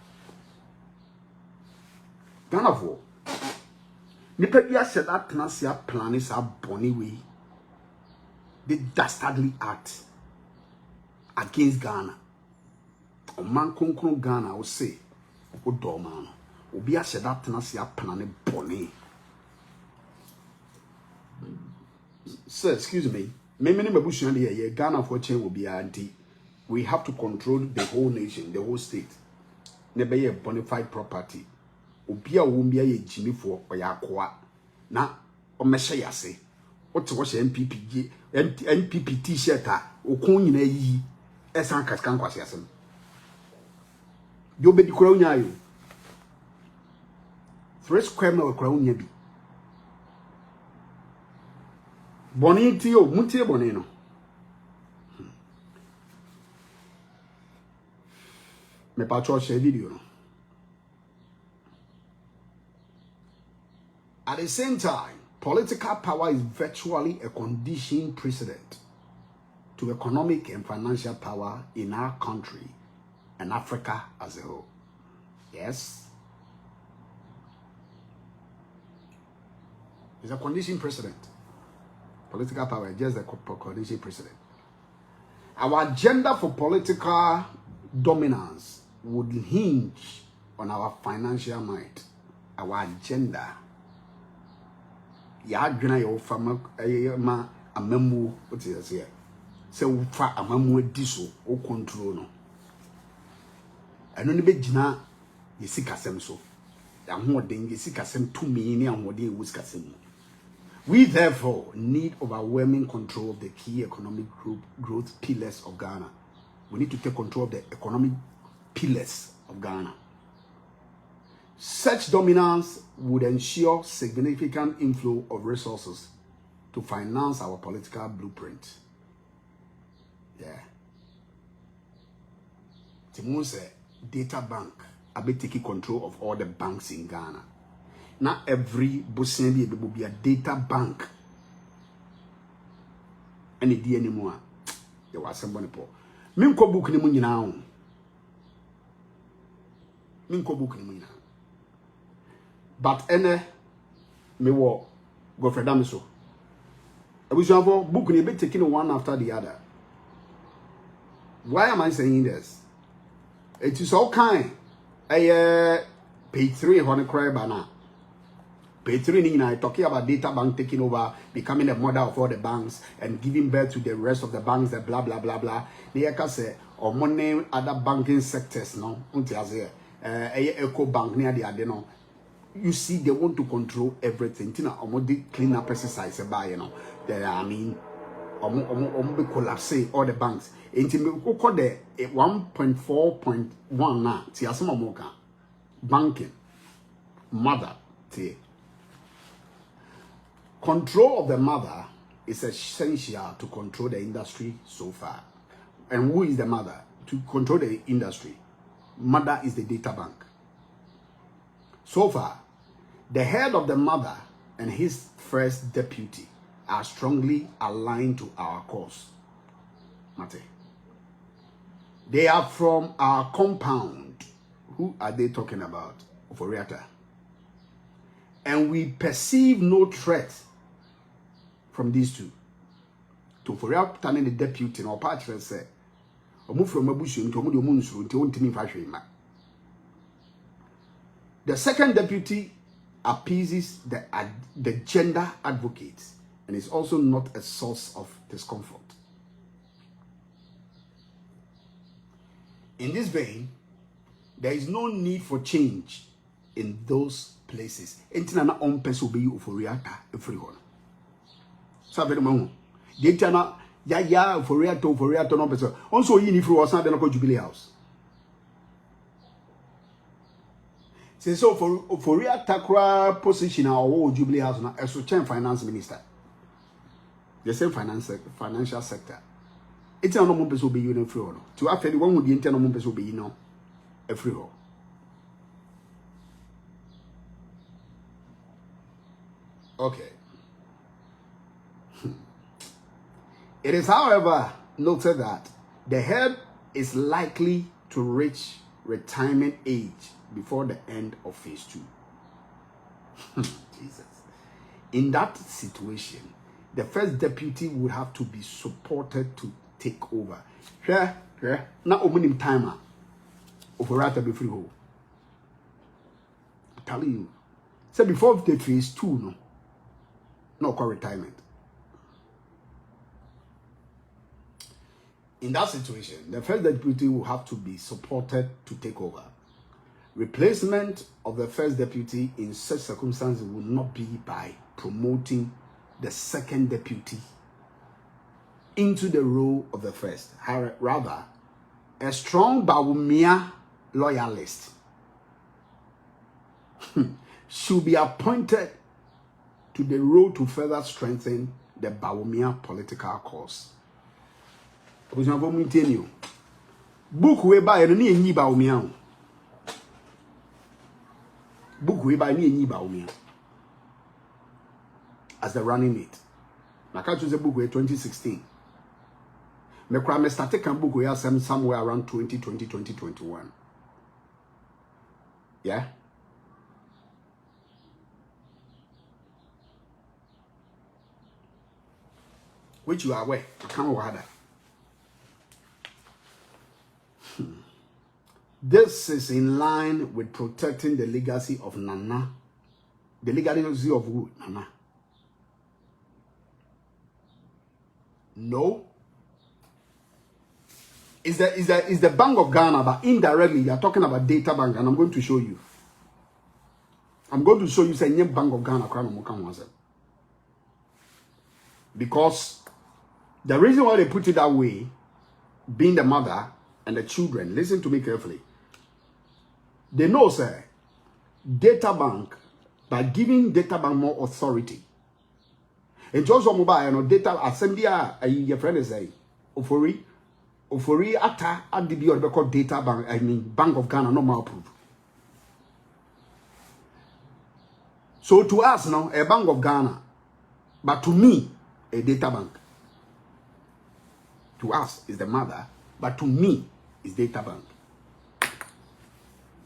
Ghana for. Nipa bia said that tenasia plan is a bonny way. They dastardly act against Ghana. Oman konkron Ghana will say, o dorman. Obi a said that tenasia plan bonny. Sir, excuse me. Ghana for change will be anti. We have to control the whole nation, the whole state. Never a bona fide property. Obia won't be a Jimmy for Oyakwa. Na o mesha yase. What was NPP t-shirt o kun na yi esan kaskan kwase asem. Yo be di kura unya yo. 3 square na kura unya bi. Boni ti o mutie boni no. Me pa cho share video no. At the same time, political power is virtually a conditioned precedent to economic and financial power in our country and Africa as a whole. Yes. It's a conditioned precedent. Political power is just a conditioned precedent. Our agenda for political dominance would hinge on our financial might. Our agenda. Ya adwena yo fama ma amamu what is here say wo fa amamu adi so o control no eno ne begina yesikasem so ya hoden yesikasem tumi ni ahoden wusikasem. We therefore need overwhelming control of the key economic growth pillars of Ghana. We need to take control of the economic pillars of Ghana. Such dominance would ensure significant inflow of resources to finance our political blueprint. Yeah. Timon data bank, I be taking control of all the banks in Ghana. Not every Bosendi will be a data bank. Any day anymore. There was somebody poor. Minko book ni munyi now. Minko book ni munyi now. But me wo Godfred so. We should have book ni be taking one after the other. Why am I saying this? It is all kind. Page 3 on the cry banner. Page 3 I talking about data bank taking over, becoming the mother of all the banks and giving birth to the rest of the banks, the blah blah blah blah. They can say or money other banking sectors no. Eco bank near the adeno. You see, they want to control everything. Tina, clean up exercise by I mean, be collapse all the banks. Intimate call the 1.4.1 now. See, banking, mother, see. Control of the mother is essential to control the industry so far. And who is the mother? To control the industry. Mother is the data bank. So far, the head of the mother and his first deputy are strongly aligned to our cause. Mate. They are from our compound. Who are they talking about? Operator. And we perceive no threat from these two. To for turning the deputy or patron say, the second deputy appeases the gender advocates and it's also not a source of discomfort. In this vein, there is no need for change in those places. Entina on person be euphoria everyone. Sabe no the entina ya euphoria to no person. Also yi ni free was na go Jubilee House. Say so for euphoria takra position our Jubilee House na as finance minister. The same financial sector. It's no more person be you free no. To after the one with the entina no more person be you know every hole. Okay. It is, however, noted that the head is likely to reach retirement age before the end of phase 2. Jesus. In that situation, the first deputy would have to be supported to take over. Now, opening timer. Operator be free hole. I'm telling you. So before the phase 2, no call retirement. In that situation, the first deputy will have to be supported to take over. Replacement of the first deputy in such circumstances will not be by promoting the second deputy into the role of the first. Rather, a strong Bawumia loyalist should be appointed to the role to further strengthen the Bawumia political cause. Book we buy and ni Bawumia. Book we buy ni Bawumia as the running mate. I can't choose a book 2016. Me started can book we somewhere around 2021. Yeah. Which you are aware, I can't water. This is in line with protecting the legacy of Nana. The legacy of who? Nana. No. Is the Bank of Ghana, but indirectly you are talking about data bank, and I'm going to show you. I'm going to show you say Bank of Ghana because the reason why they put it that way, being the mother and the children, listen to me carefully. They know, sir, data bank, by giving data bank more authority. And just on mobile, data assembly, your friend is saying, Ofori ata at the be called data bank, I mean Bank of Ghana, no more approved. So to us now, a Bank of Ghana, but to me, a data bank. To us is the mother, but to me is data bank.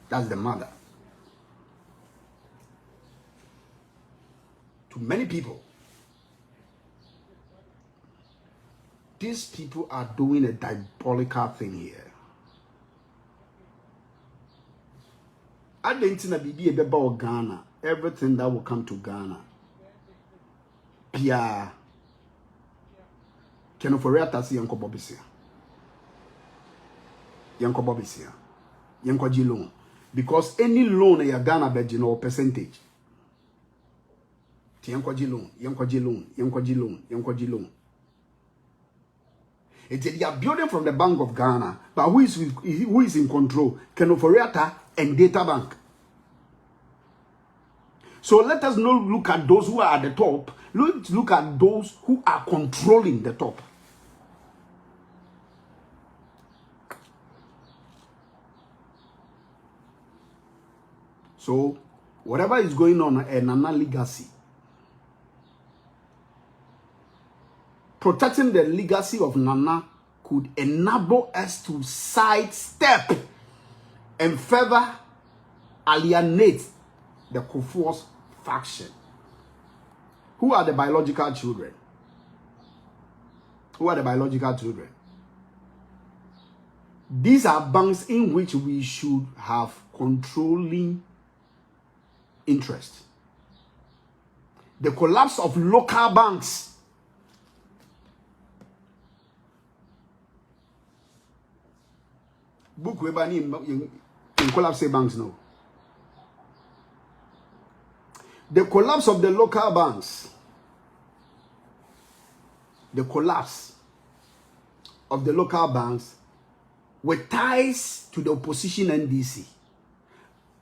That's the mother. To many people, these people are doing a diabolical thing here. I didn't be about Ghana. Everything that will come to Ghana. Pia. Keno for real tasi yanko bobisia. Yanko bobisia. Yanko ji loan. Because any loan ya Ghana beji no percentage. Ti yanko ji loan, yanko ji loan, yanko ji loan, yanko ji loan. They are building from the Bank of Ghana, but who is in control? Keno for real and data bank. So let us not look at those who are at the top. Let's look at those who are controlling the top. So, whatever is going on in Nana legacy, protecting the legacy of Nana could enable us to sidestep and further alienate the Kufuor's faction. Who are the biological children? Who are the biological children? These are banks in which we should have controlling interest. The collapse of local banks book we ba in collapse banks no. The collapse of the local banks. The collapse of the local banks with ties to the opposition NDC.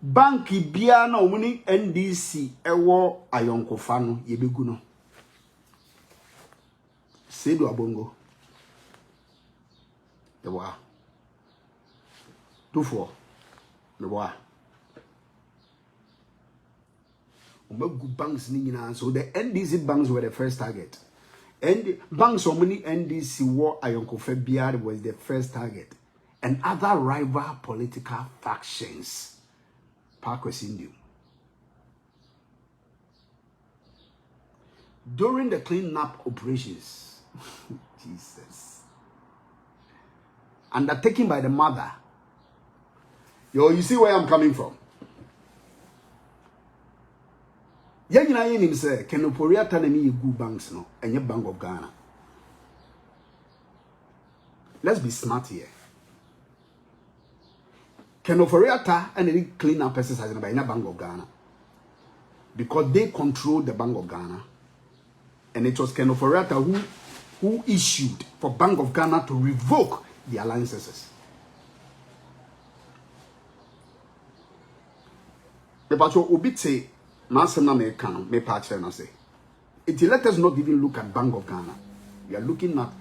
Banki bia na omuni NDC ewo ayonkofa no yebegu no. Sedu abongo. Dewa. Tufo. Dewa. Omegu banks ni nyina, so the NDC banks were the first target. And banks omuni NDC war ayonkofa bia was the first target. And other rival political factions. Parkwest Indian. During the clean-up operations, Jesus, undertaken by the mother, you see where I'm coming from. Yagina yin say, Kenoporia Tanami Gu banks no, and your Bank of Ghana. Let's be smart here. Kenoforiata and the clean up exercise by the Bank of Ghana. Because they control the Bank of Ghana. And it was Kenoforiata who issued for Bank of Ghana to revoke the alliances. The patrol obite Masana me can me patcher and say. It let us not even look at Bank of Ghana. We are looking at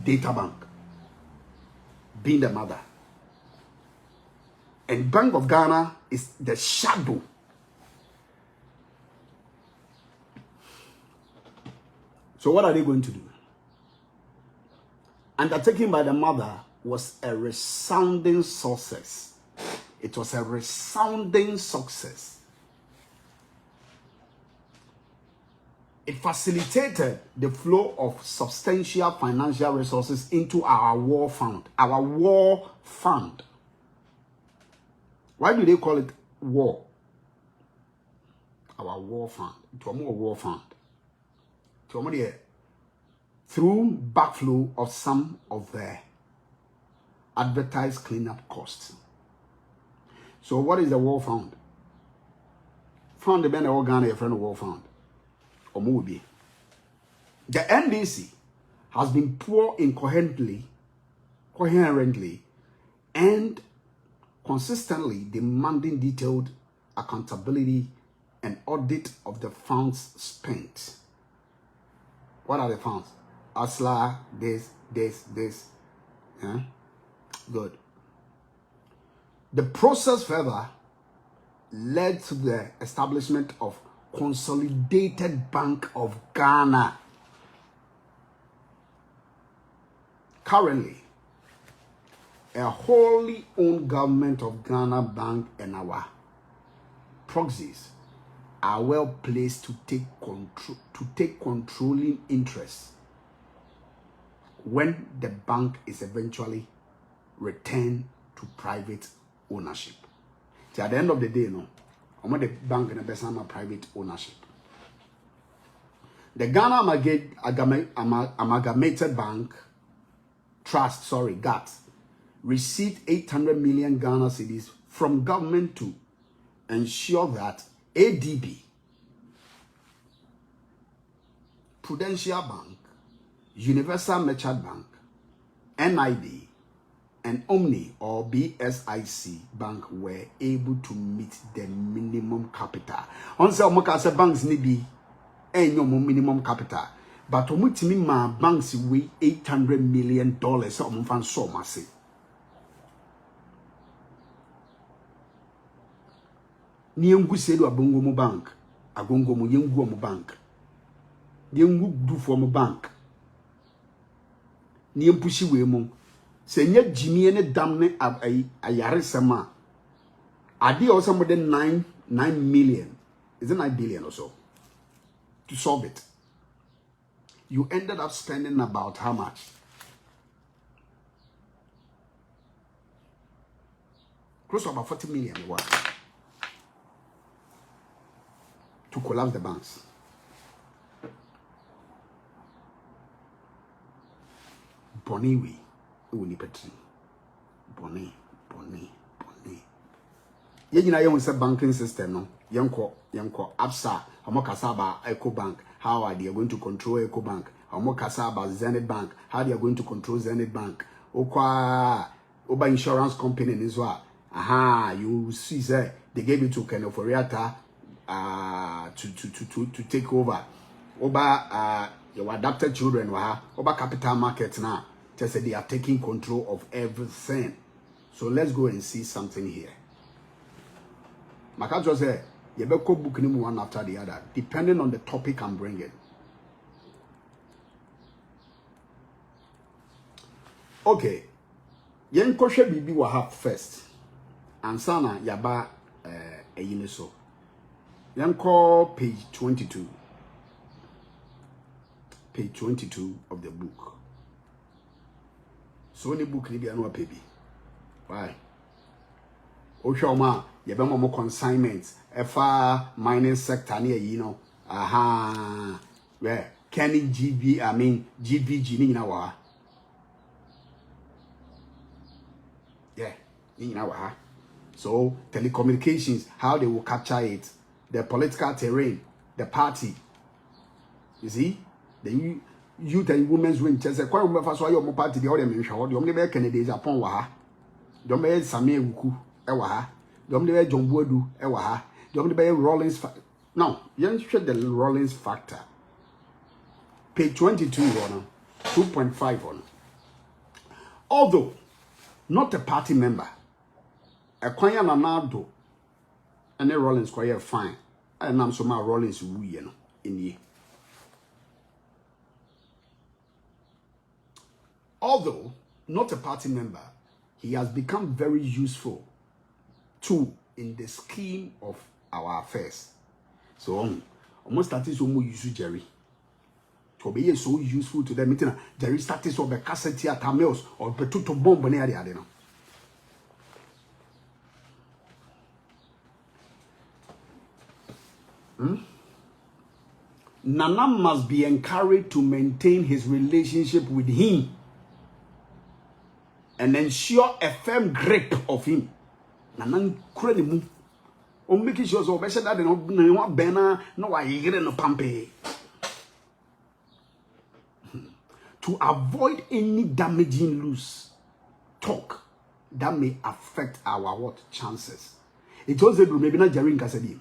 Data Bank being the mother. And Bank of Ghana is the shadow. So what are they going to do? Undertaken by the mother was a resounding success. It was a resounding success. It facilitated the flow of substantial financial resources into our war fund. Our war fund. Why do they call it war? Our war fund. It was more war fund. It was more through backflow of some of the advertised cleanup costs. So what is the war fund? Fund the Ben Ghana, a friend of war fund. Or maybe. The NDC has been poor incoherently, and consistently demanding detailed accountability and audit of the funds spent. What are the funds? Asla, this. Yeah? Good. The process further led to the establishment of Consolidated Bank of Ghana. Currently, a wholly owned government of Ghana bank and our proxies are well placed to take controlling interest when the bank is eventually returned to private ownership. So at the end of the day, no, I'm the bank in a private ownership. The Ghana Amalgamated Bank Trust, GAT, received 800 million Ghana cedis from government to ensure that ADB, Prudential Bank, Universal Merchant Bank, NIB, and Omni or BSIC Bank were able to meet the minimum capital. On some banks need no minimum capital, but my banks weigh $800 million. So I'm fan so massive. Niengu sedu abongo mo bank, agongo mo yengu mo bank. Niengu do for mo bank. Niempushi we mo. Senye Jimmy ene damne ayare sama. Adi also more than 9 million. Is it 9 billion or so? To solve it. You ended up spending about how much? Close to about 40 million. What? To collapse the banks. Boniwi. Boni. Bonnie. Yena yon say banking system no. Yanko Absa, Hamokasaba Eco Bank. How are they going to control Eco Bank? Hamokasaba Zenith Bank. How they are going to control Zenith Bank? Oba insurance company as well. Aha, you see, say they gave it to Kenoforiata to take over. Oba your adopted children were Oba capital markets now. Just say they are taking control of everything. So let's go and see something here. Makajo say you better book him one after the other, depending on the topic I'm bringing. Okay. Yen koshe bibi wa have first. Ansana yaba eyiniso. Yen ko page 22. Page 22 of the book. So any book ni bi anu apebi. Why? Oshoma yebe mo consignments efa mining sector ni yi no. Aha. Where Kenny GVG ni na wa. Yeah, so telecommunications, how they will capture it, the political terrain, the party. You see, the youth and women's wing. Just say, "Quite remember so your party the other men show. The only way Kennedy Japan waha, the only way Samir Wuku ewaha, the only way John Boadu ewaha, the only way Rollins. Now, you should the Rollins factor. Page 22 on 2.5 on. Although not a party member. A kwanya na nado. And the Rollins quite fine. And I'm so my Rollins we in ye. Although not a party member, he has become very useful too in the scheme of our affairs. So almost started so more use Jerry. To be so useful to them, Jerry started so be cassette at Tamils or Petuto bomb near the arena. Nana must be encouraged to maintain his relationship with him and ensure a firm grip of him. Nana credible. O making sure so better that no banner no I hear no pampe. To avoid any damaging loose talk that may affect our what chances. It was a maybe not Jerry Cassidy.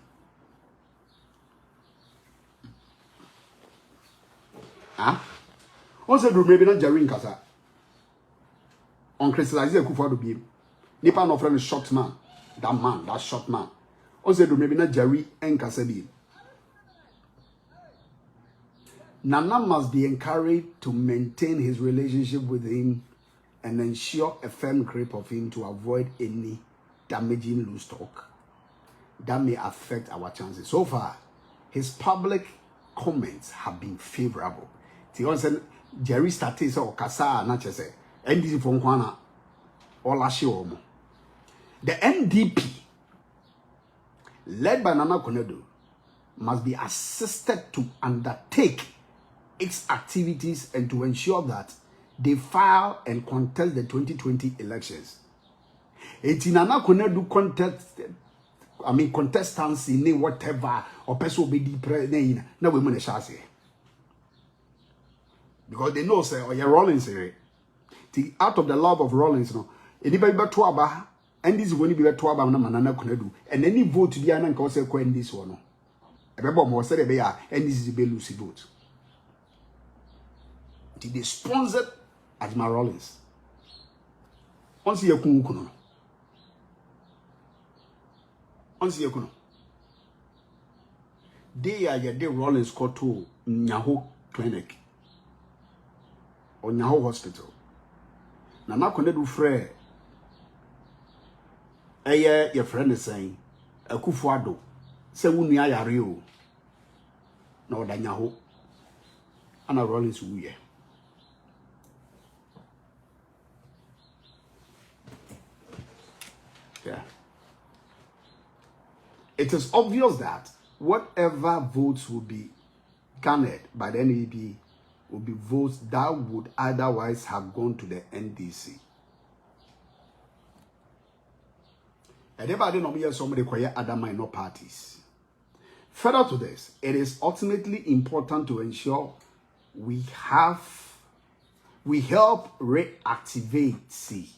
Also, maybe not Jerry Casa. On crystallizing a kufa to be Nipa no friend short man. That short man. Also, maybe not Jerry and Cassidy. Nana must be encouraged to maintain his relationship with him and ensure a firm grip of him to avoid any damaging loose talk that may affect our chances. So far, his public comments have been favorable. Jerry started or Kasa na chese NDC from Kwana or Lashiwomo. The NDP, led by Nana Konedo, must be assisted to undertake its activities and to ensure that they file and contest the 2020 elections. Nana Konedo contestants in whatever or person be the now we mun shase. Because they know say or your Rollins here. Out of the love of Rollins no. Anybody be to aba and this when be to aba na Nana Konedo and any vote be an nka say ko this one no. Ebebo mo say be ya and this is be lose vote. They sponsored Ajma Rollins. Once you kuno. Once you kuno. They are the Rollins go to Nyaho Clinic or Nyaho Hospital. Nana Konedo frere. Your friend is saying, a kufuado. Say wunu ya yare o. Na oda Nyaho. Ana Rollins wuye. Yeah. It is obvious that whatever votes will be garnered by the NEP will be votes that would otherwise have gone to the NDC. Everybody know me somebody quiet other minor parties. Further to this, it is ultimately important to ensure we help reactivate C.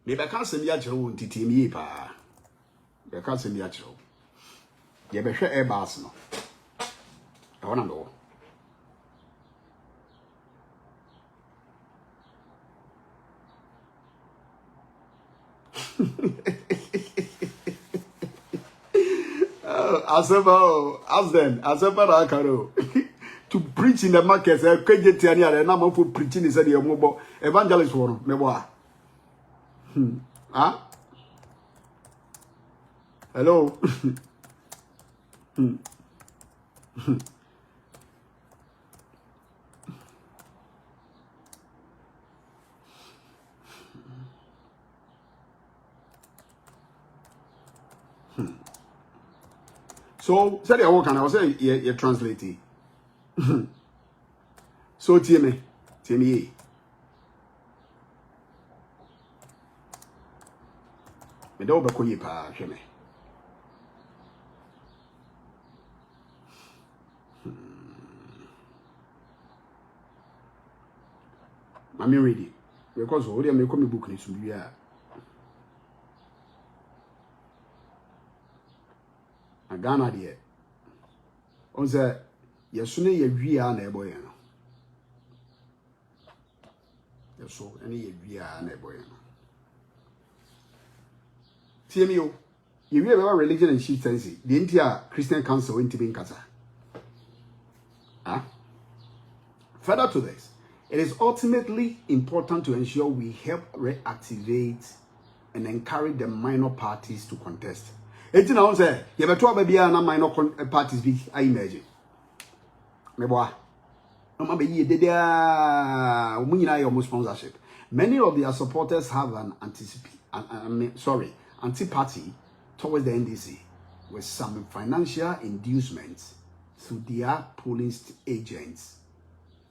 Maybe I can't send you a joke on TTME pa. I can't send you a joke. You better share a bass no. I wanna know. To preach in the markets, preaching is a mobile evangelist one. Huh? Hello. So, said what can I was say you translate it. So me. Me do be ko yi pa hwe me. Mami ready because we dey make me book ni so bia. Ghana de on say yesu ne ye wia na ebo ye no yesu ene ye wia na ebo ye no tie o ye wia be religion and chieftaincy the entire Christian council in Tibin Kasa. Further to this, it is ultimately important to ensure we help reactivate and encourage the minor parties to contest. It's now say, you have to be a minor parties be I imagine. Meboa. No matter ye did your sponsorship. Many of their supporters have an antipathy towards the NDC with some financial inducements to their polling agents.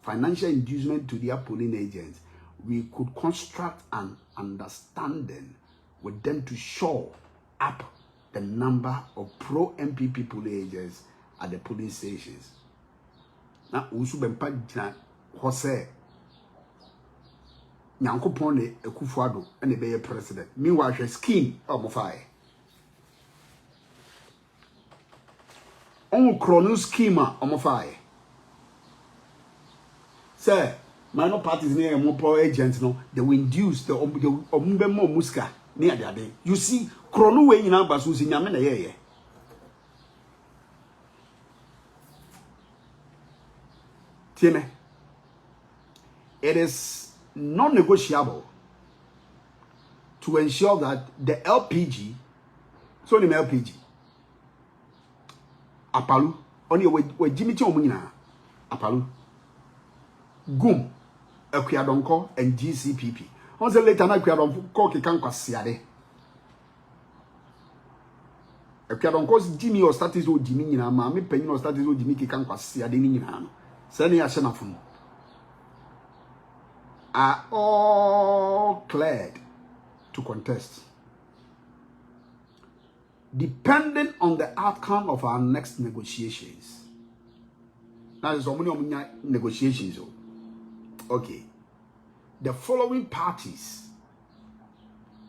Financial inducement to their polling agents. We could construct an understanding with them to show up the number of pro-MPP polling agents at the polling stations. Now, Usu Bempa Jose Nyankopon Ekufuado and the president. Meanwhile, the scheme of Mofai. On chrono schema of Mofai. Sir, minor parties near more agents, no, they will induce the Ombemo Muska near their day. You see, chrono way in our basus in Yamena. Tiene. It is non-negotiable to ensure that the LPG, so the LPG, Apalu, only with Jimmy Chomina, Apalu, Gum, Equiadonco, and GCPP. On the later night, Equiadonco can quasiade. Equiadonco's Jimmy or status or Jimmy, Mammy Penny or status or Jimmy can quasiade in Ham. Sending a Shenafun are all cleared to contest. Depending on the outcome of our next negotiations. Now, there's so many negotiations. Okay. The following parties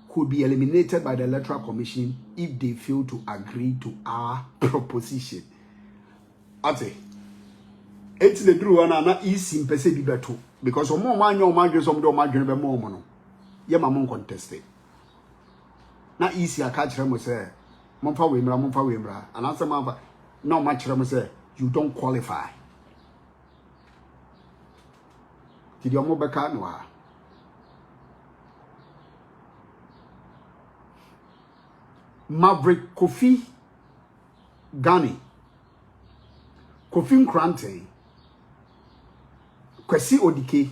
could be eliminated by the Electoral Commission if they fail to agree to our proposition. Ate. It's the true one and easy per se be better because more man your margin some do margin be more mono. Ye mamon contested. Na easy I catch them say Monfa Wimbra and answer Mamba no match them say you don't qualify. Did your mobile card no? Maverick Kofi Ghani Kofi Nkrante Kwesi Odike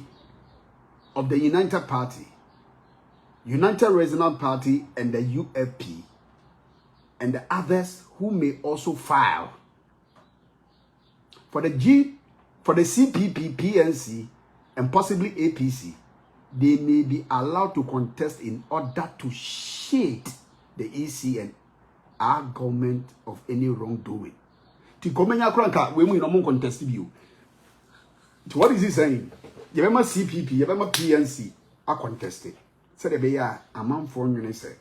of the United Party, United Regional Party and the UFP, and the others who may also file for the CPP, PNC, and possibly APC they may be allowed to contest in order to shade the EC and our government of any wrongdoing. To Komenya Kranka, when we no contest you. What is he saying? You remember CPP, you remember PNC are contested. Said they are a man for you say.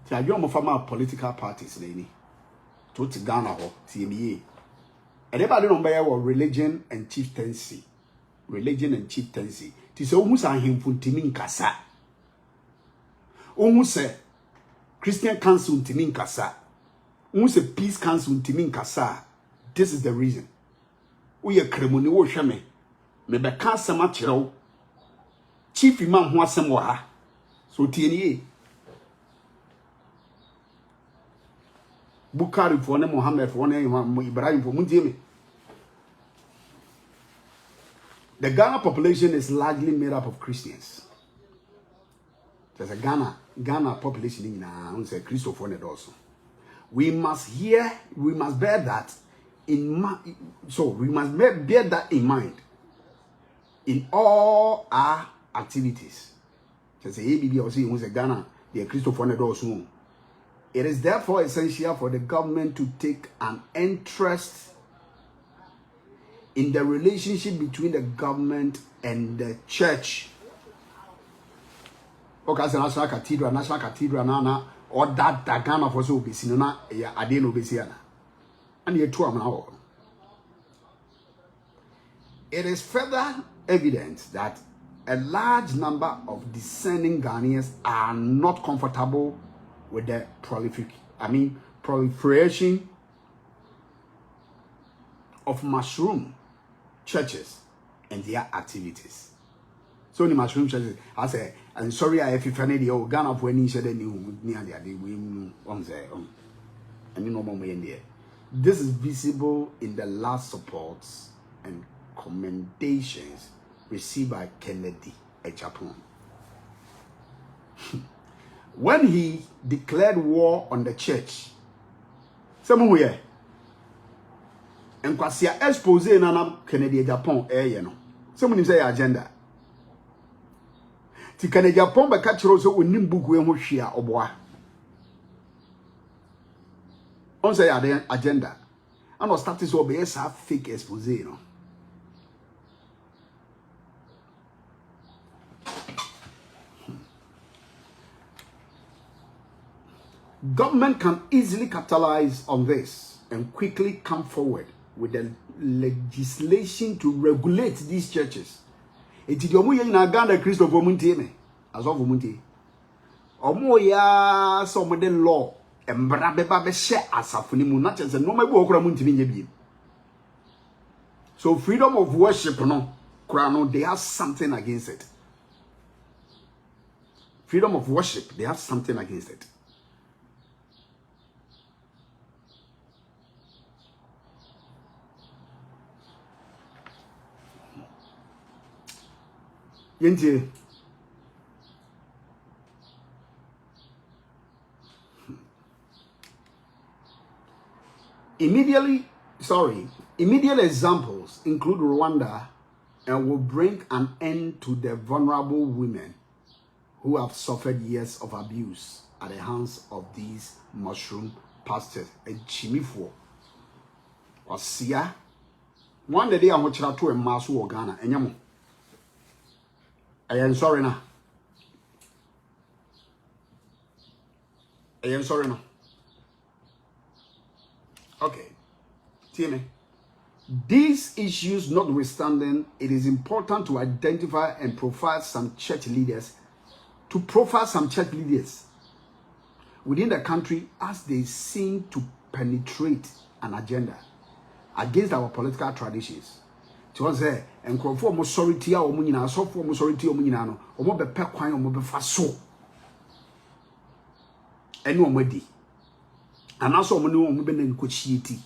Tia you mo former political parties leni. To Ghana ho TMA. Everybody no be religion and chieftaincy. Religion and chieftaincy. Ti se ohu sa ahemfo ntimi nkasa. Ohu se Christian Council ntimi nkasa. Ohu se Peace Council ntimi nkasa. This is the reason. We are kremoni wo hweme. Me be ka asema kyerɛw. Chief imam ho asem wo ha. So tienie. Bukari for ne Muhammad for ne Ibrahim for muntie. The Ghana population is largely made up of Christians. There's a Ghana population in say Christopher and also. We must bear that in mind. So we must bear that in mind in all our activities. Just say ABB or say Ghana, the Christopher and also. It is therefore essential for the government to take an interest in the relationship between the government and the church. Okay, so national cathedral, nana, or that Ghana for so be seen na ya adeno be seen. And ye two now. It is further evident that a large number of discerning Ghanaians are not comfortable with the proliferation of mushroom churches and their activities. So the mushroom churches, I say, and sorry, I have the Ghana of when he said any near the day we and you know more in there. This is visible in the last supports and commendations received by Kennedy at Japan. When he declared war on the church, somewhere, and Kwasia expose na Kennedy Japan no. Someone say agenda. Ti Kennedy Japan be catch so onim book we ho hwea oboa. On say agenda. And no start so be sa fake expose no. Government can easily capitalize on this and quickly come forward with the legislation to regulate these churches. It is omo na Ghana Christopher muntie me as of muntie. Omo ya so mo de law embra beba be hye asafo ni mu na chese no ma bi okura muntimi nya bi. So freedom of worship no kura no they have something against it. Freedom of worship, they have something against it. Yenti immediate examples include Rwanda and will bring an end to the vulnerable women who have suffered years of abuse at the hands of these mushroom pastors and chimifo or sia one day I want to a mass war Ghana and I am sorry now. Okay. Timmy. These issues notwithstanding, it is important to identify and profile some church leaders within the country as they seem to penetrate an agenda against our political traditions. To say, and conform authority or munina, so for authority or munino, or more be pequine or more be faso. And no medi. And also, no be in cochiti.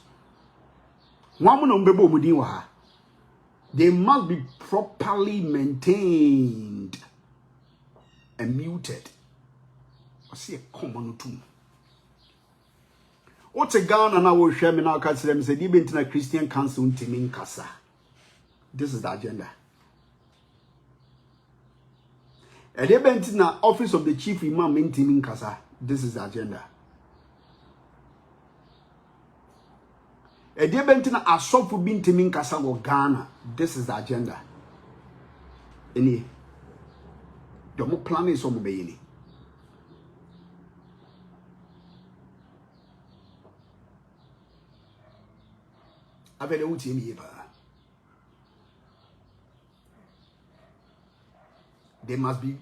One bebo mudiwa. They must be properly maintained and muted. I see a common tomb. What's a gun and I will share me now? Because them said, you been to a Christian council to Minkasa. This is the agenda. And they bent in the office of the chief imam in Timin Kasa. This is the agenda. And they bent in a soft bin Timin Kasa or Ghana. This is the agenda. Any the more plan is on the I've had a UTM. They must be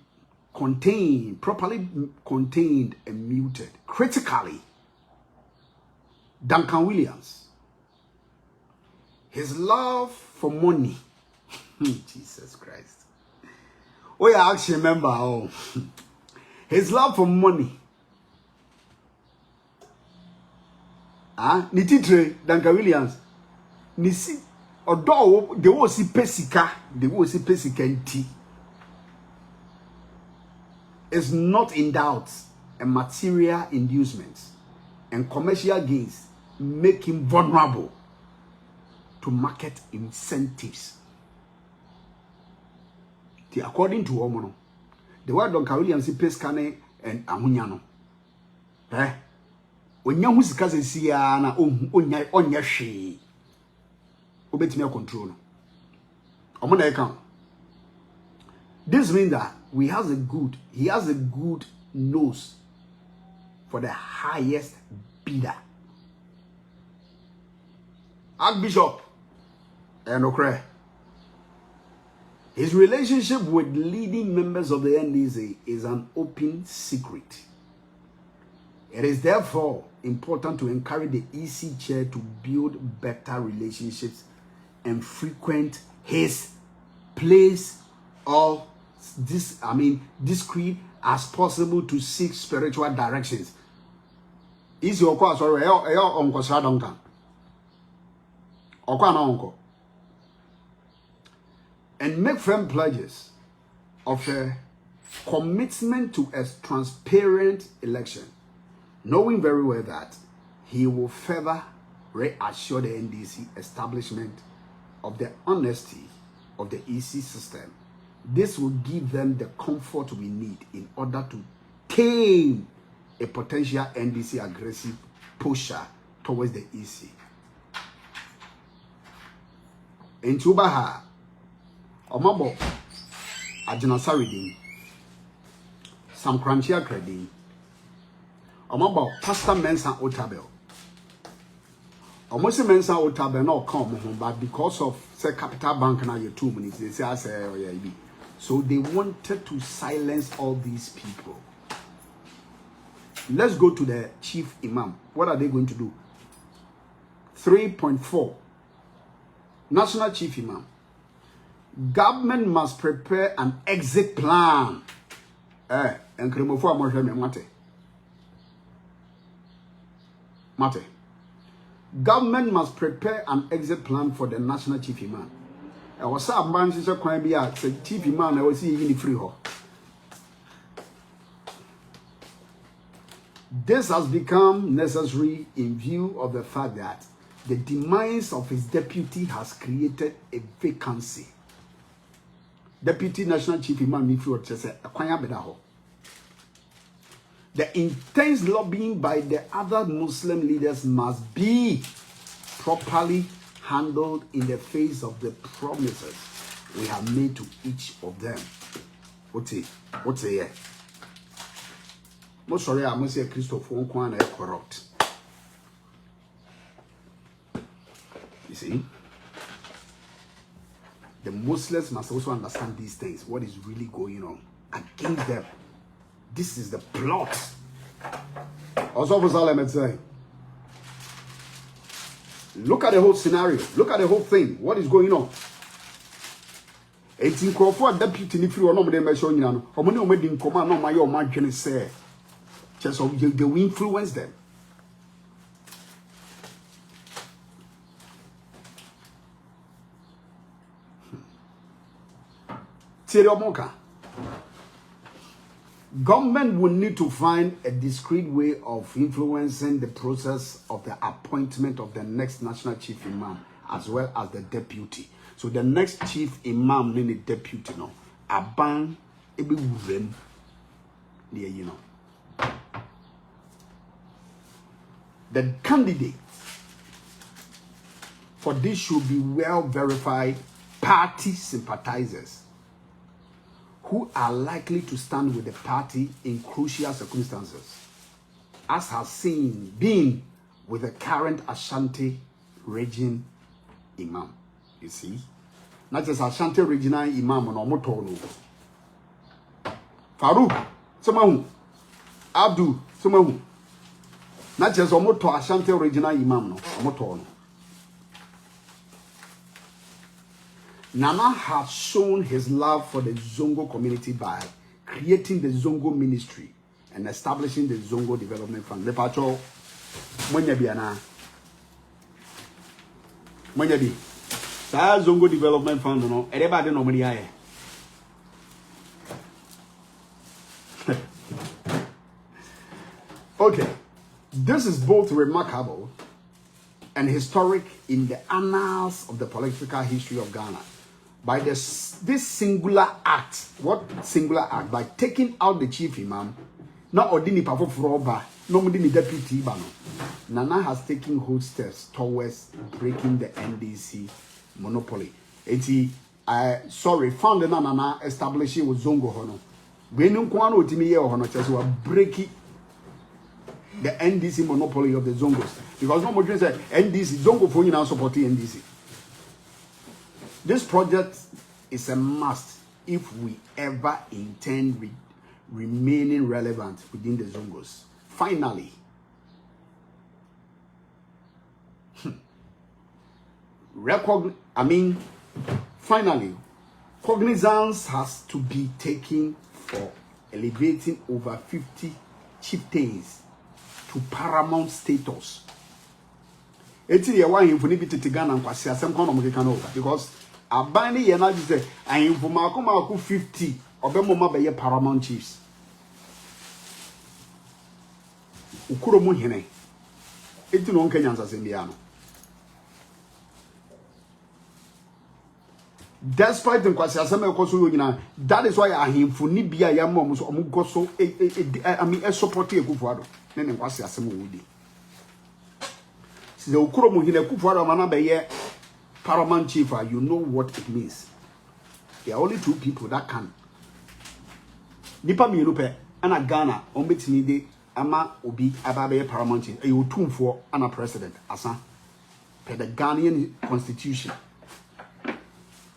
contained, properly contained and muted. Critically, Duncan Williams, his love for money. Jesus Christ. Oh, yeah, actually remember, oh, his love for money. Nititre, Duncan Williams, Nisi, although they will see Pesica, and tea. Is not in doubt, and material inducements and commercial gains make him vulnerable to market incentives. According to Omono, the word Duncan Williams Peskane and Amunyano. When young Musicas see na onya she obetime control. Omona account. This means that he has a good nose for the highest bidder. Archbishop and Okre. His relationship with leading members of the NDC is an open secret. It is therefore important to encourage the EC chair to build better relationships and frequent his place of discreet as possible to seek spiritual directions. Is your course or your uncle Sadonkan? Or uncle? And make firm pledges of a commitment to a transparent election, knowing very well that he will further reassure the NDC establishment of the honesty of the EC system. This will give them the comfort we need in order to tame a potential NDC aggressive pusher towards the EC. In Tubaha, Omabo, Ajinasaridin, Sam Cranchia Credin, Omabo, Pastor Mensa Otabel. Almost Mensa Otabel not come home, but because of say Capital Bank now you 2 minutes, they say I say oh yeah. So they wanted to silence all these people. Let's go to the chief imam. What are they going to do? 3.4. National chief imam. Government must prepare an exit plan. Mate. Government must prepare an exit plan for the national chief imam. I was a man since a chief imam. I was even free. This has become necessary in view of the fact that the demise of his deputy has created a vacancy. Deputy National Chief Imam Nifru said, the intense lobbying by the other Muslim leaders must be properly handled in the face of the promises we have made to each of them. What's it? Most sorry, I must say Christopher Kwan is corrupt. You see? The Muslims must also understand these things. What is really going on against them? This is the plot. Also, for Salem, say, look at the whole scenario. Look at the whole thing. What is going on? 18 Crawford deputy if you are not the show you know. How many in command no my own man say? Just so they will influence them. Government will need to find a discreet way of influencing the process of the appointment of the next national chief imam as well as the deputy. So the next chief imam need a deputy no. Aban ebe wurem there, you know. The candidate for this should be well verified party sympathizers who are likely to stand with the party in crucial circumstances, as has been with the current Ashanti region imam. You see, not just Ashanti regional imam no motono. Farouk, Samahu, Abdul, Samahu. Not just Omoto Ashanti regional imam no motono. Nana has shown his love for the Zongo community by creating the Zongo ministry and establishing the Zongo Development Fund. The patrol, Monyabiana. Monyabi. That Zongo Development Fund, no, everybody no money. Okay, this is both remarkable and historic in the annals of the political history of Ghana. By this singular act, what singular act? By taking out the chief imam, not ordinary pafo froba, no ordinary deputy bano. Nana has taken whole steps towards breaking the NDC monopoly. Found the Nana establishing with Zongo Hono. When you want to tell me Hono, breaking the NDC monopoly of the Zongos. Because no more say NDC, Zongo for you now supporting NDC. This project is a must if we ever intend remaining relevant within the Zongos. Finally, finally, cognizance has to be taken for elevating over 50 chieftains to paramount status. It's the one who need to Ghana and Kwasi Asem Kono because a binding yana say I am for Malcolm 50 of them be paramount chiefs. Ukuro Muhene. It's no Kenyans as Indiana. Despite the Kwasi Asem Kosu, that is why I am for Nibia Yamos or Mugoso, a support a Kufuado, then Kwasi Asem Woody. The Ukuro Muhine Kufuado Manabeye. Paramount chief, you know what it means. There are only two people that can. Nipa Mirupe, Anna Ghana, Ombetinide, Ama Obi, Ababe Paramount chief, a tomb for Anna president, Asa, per the Ghanaian constitution.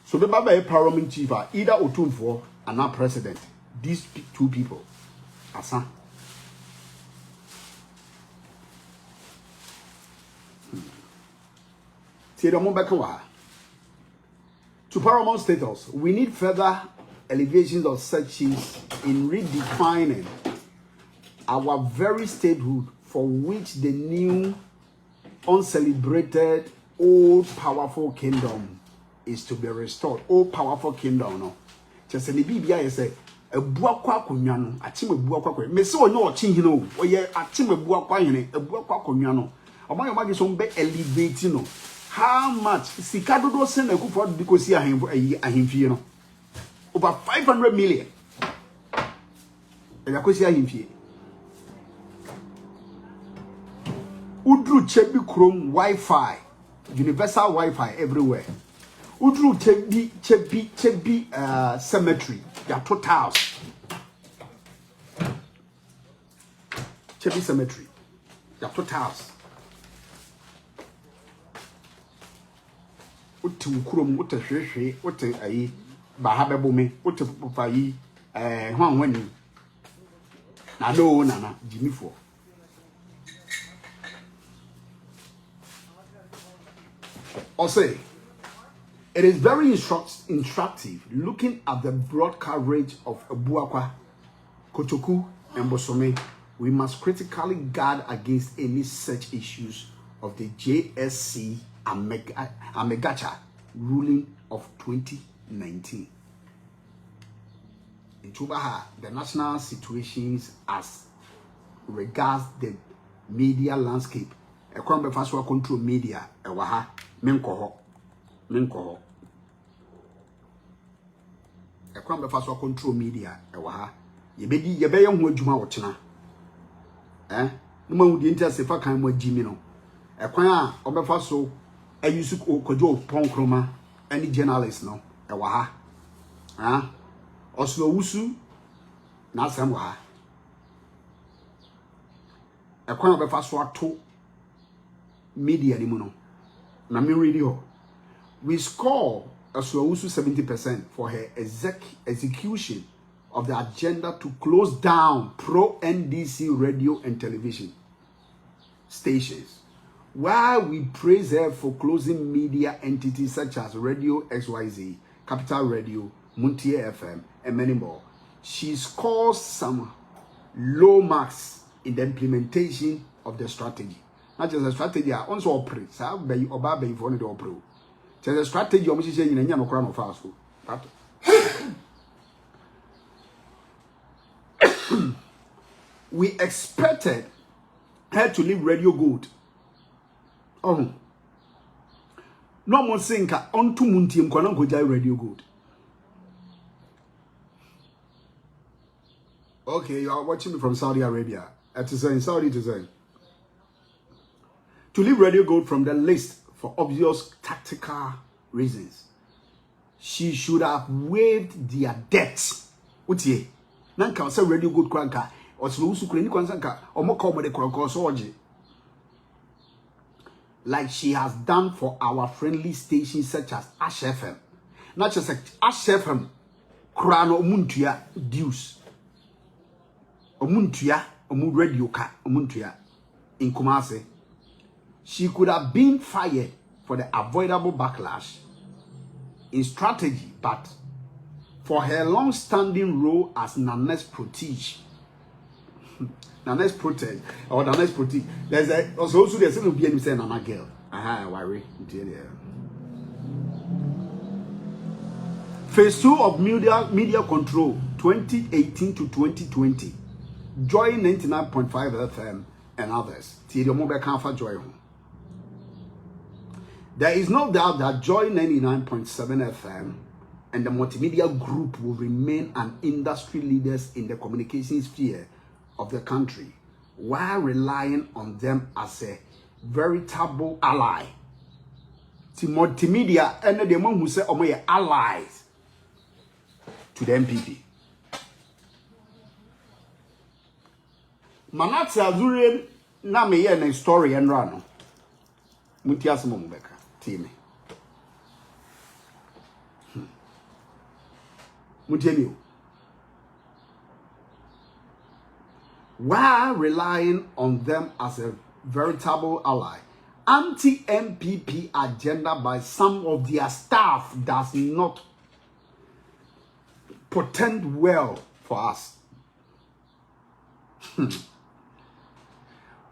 So the Baba Paramount chief are either Otum for Anna president. These two people, Asa. To paramount status, we need further elevations of such chiefs in redefining our very statehood for which the new, uncelebrated, old, powerful kingdom is to be restored. Old, powerful kingdom, no. Just in the Biblia, say, a buakwa kunyano, a team of buakwa, me so no chinhino, or ye a team of buakwa, a buakwa kunyano. Among your magis on be elevating, no. How much? Sikado send a good for because he him over 500 million. And I could see him here. Udru Chebi Chrome Wi-Fi, universal Wi-Fi everywhere. Udru Chebi cemetery, there are 2 towers. Chebi cemetery, there are 2 towers. Uti ukurom uti hwehwe uti ayi bahabebome uti popayi hwanwani na do nana jimifo. Also, it is very instructive looking at the broad coverage of Abuakwa, Kotoku, and Bosome. We must critically guard against any such issues of the JSC Amegacha ruling of 2019. In Tubaha, the national situations as regards the media landscape, a crumble fast control media, a waha, menkoho. ekwan be fa so control media e wa ha ye be ye ho adwuma wo chena no ma wudi ntase fa kan mo agimi no ekwan a obefa so ayusu kojo ponkroma any journalist no e wa ha oslo wusu na asem wa ha ekwan obefa so ato media ni mu no na me read ho we score oslo wusu 70% for her execution of the agenda to close down pro-NDC radio and television stations, while we praise her for closing media entities such as Radio XYZ, Capital Radio, Muntie FM, and many more. She scores some low marks in the implementation of the strategy. Not just a strategy, I also operate. So I'll be about the phone to operate. Just a strategy, I'm saying in a crown of fast. We expected her to leave Radio Gold. Oh, no more saying on to Muntium Konango Radio Gold. Okay, you are watching me from Saudi Arabia. To say in Saudi to say to leave Radio Gold from the list for obvious tactical reasons. She should have waived their debts. What's ye? Nanka say Radio Gold cranker. Like she has done for our friendly stations such as Ash FM. Not just like Ash FM, Krano Omuntuya Deuce. Omuntuya, Omu Radio Ka, Omuntuya in Kumasi. She could have been fired for the avoidable backlash in strategy, but for her long-standing role as Nane's protege. Nane's protege or Nane's protege. There's also there's going to be any say Nana girl. Aha, worry. Phase 2 of media control 2018 to 2020. Joy 99.5 FM and others. There is no doubt that Joy 99.7 FM and the multimedia group will remain an industry leaders in the communication sphere of the country, while relying on them as a veritable ally. Multimedia and the one who say omoye allies to the MPP. Manatse Azure na me ye na story and run. Mutias Mumbeka, team. Mutienio. While relying on them as a veritable ally, anti-MPP agenda by some of their staff does not portend well for us.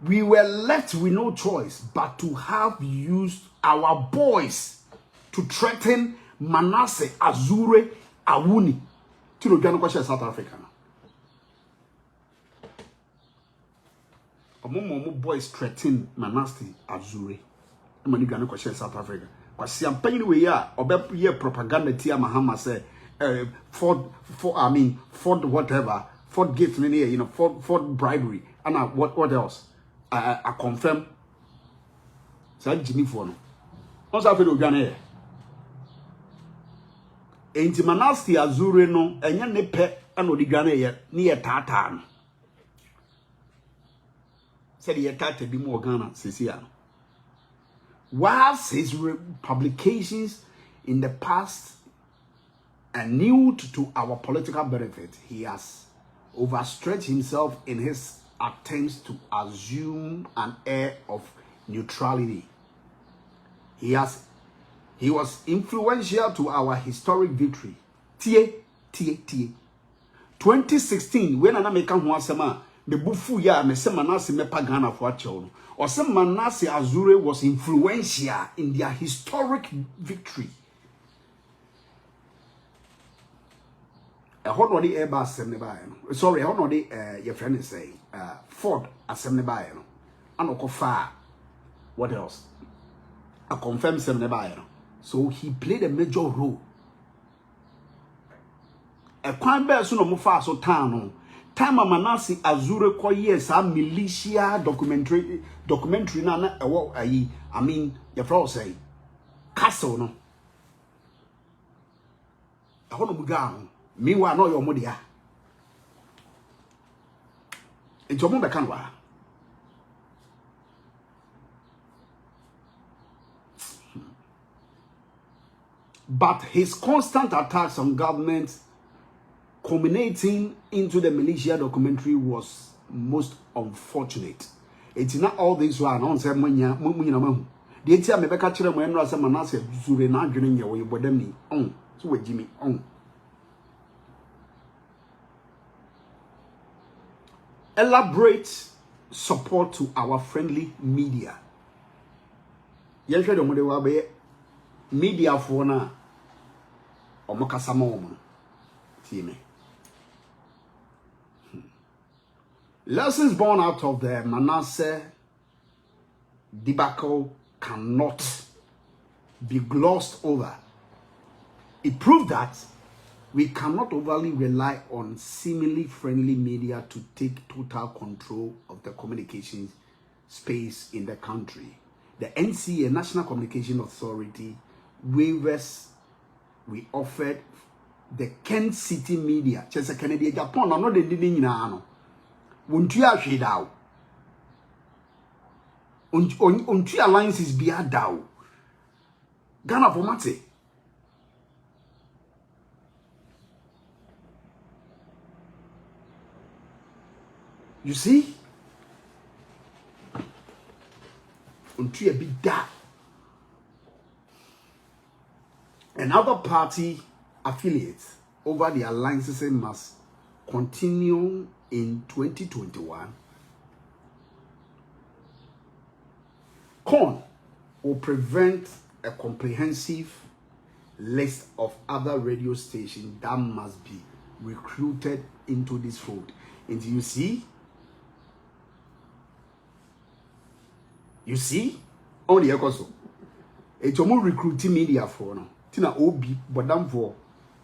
We were left with no choice but to have used our boys to threaten Manasseh Azure Awuni to the South Africa. Omo boys threaten Manasseh Azure. Mani Ghana question South Africa. Kwasi ampanyi we ya obe ye propaganda tia Mahama say Ford whatever, Ford gift you know, Ford bribery and what else? I confirm. Say Jimmy for no. On sa fe do Ghana here. Enti Manasseh Azure no enye ne pe ana odi Ghana here ne ye tata no. Said he attacked a bit more Ghana, Cecilia. Whilst his publications in the past are new to our political benefit, he has overstretched himself in his attempts to assume an air of neutrality. He was influential to our historic victory. 2016, when an American Huasema, the bufu ya me se Manasseh mepa Ghana for acho no. Or se Manasseh Azure was influential in their historic victory. A hot no the Airbus assembly by no. Sorry, hot no the your friend is saying Ford assembly by no. And okofa. What else? A confirmed assembly by no. So he played a major role a kwan be so no mo fa so tan no time Manase Azure koye sa militia documentary na ewo ayi I mean your friend say castle no ahono muga no meanwhile no your modia entomo be kanwa but his constant attacks on government culminating into the militia documentary was most unfortunate. It's not all this one on say munya mahu. The etia me beka kire mo enra say Manase zure na adwene nye wo Woabodam ni on so wagimi on. Elaborate support to our friendly media. Yen hwe de mo de wa be media fo na omokasa ma wo see me. Lessons born out of the Manase debacle cannot be glossed over. It proved that we cannot overly rely on seemingly friendly media to take total control of the communications space in the country. The NCA, National Communication Authority, waivers we offered the Kent City media. Chese Kennedy Japan, I'm not the didn't know. Untu ahwe daw untu alliances bia daw Ghana for mate you see untu ya bi da another party affiliates over the alliances must continue in 2021. CON will prevent a comprehensive list of other radio stations that must be recruited into this fold. And you see, on the echo, it's almost recruiting media for no. Tina obi bodam for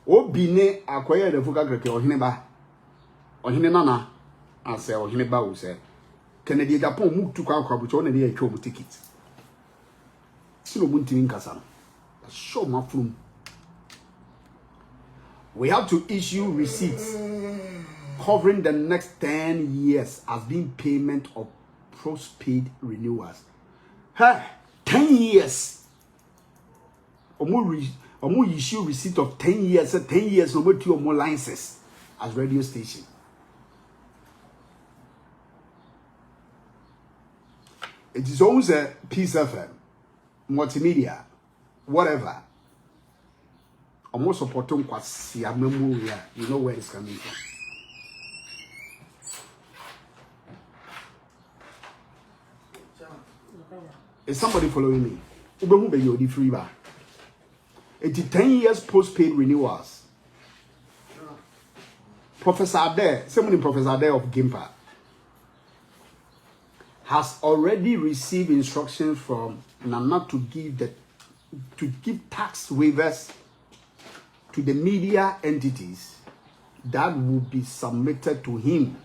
obi ne akoye the fuka kreke ohineba. Ohine nana ase ohine ba wo se Kennedy Japan mu tu kwa kwa bucho na dey atwa mu ticket sino mu ntimi nkasa no show ma from we have to issue receipts covering the next 10 years as being payment of postpaid renewals. 10 years omo issue receipt of 10 years 10 years no more to more licenses as radio station. It is always a Peace FM, multimedia, whatever. Almost supporting kwasi amemuya. You know where it's coming from. Is somebody following me? Ubemu be yodi free ba. It is 10 years postpaid renewals. Professor Ade, someone in Professor Ade of Gimpa, has already received instructions from Nana to give tax waivers to the media entities that will be submitted to him.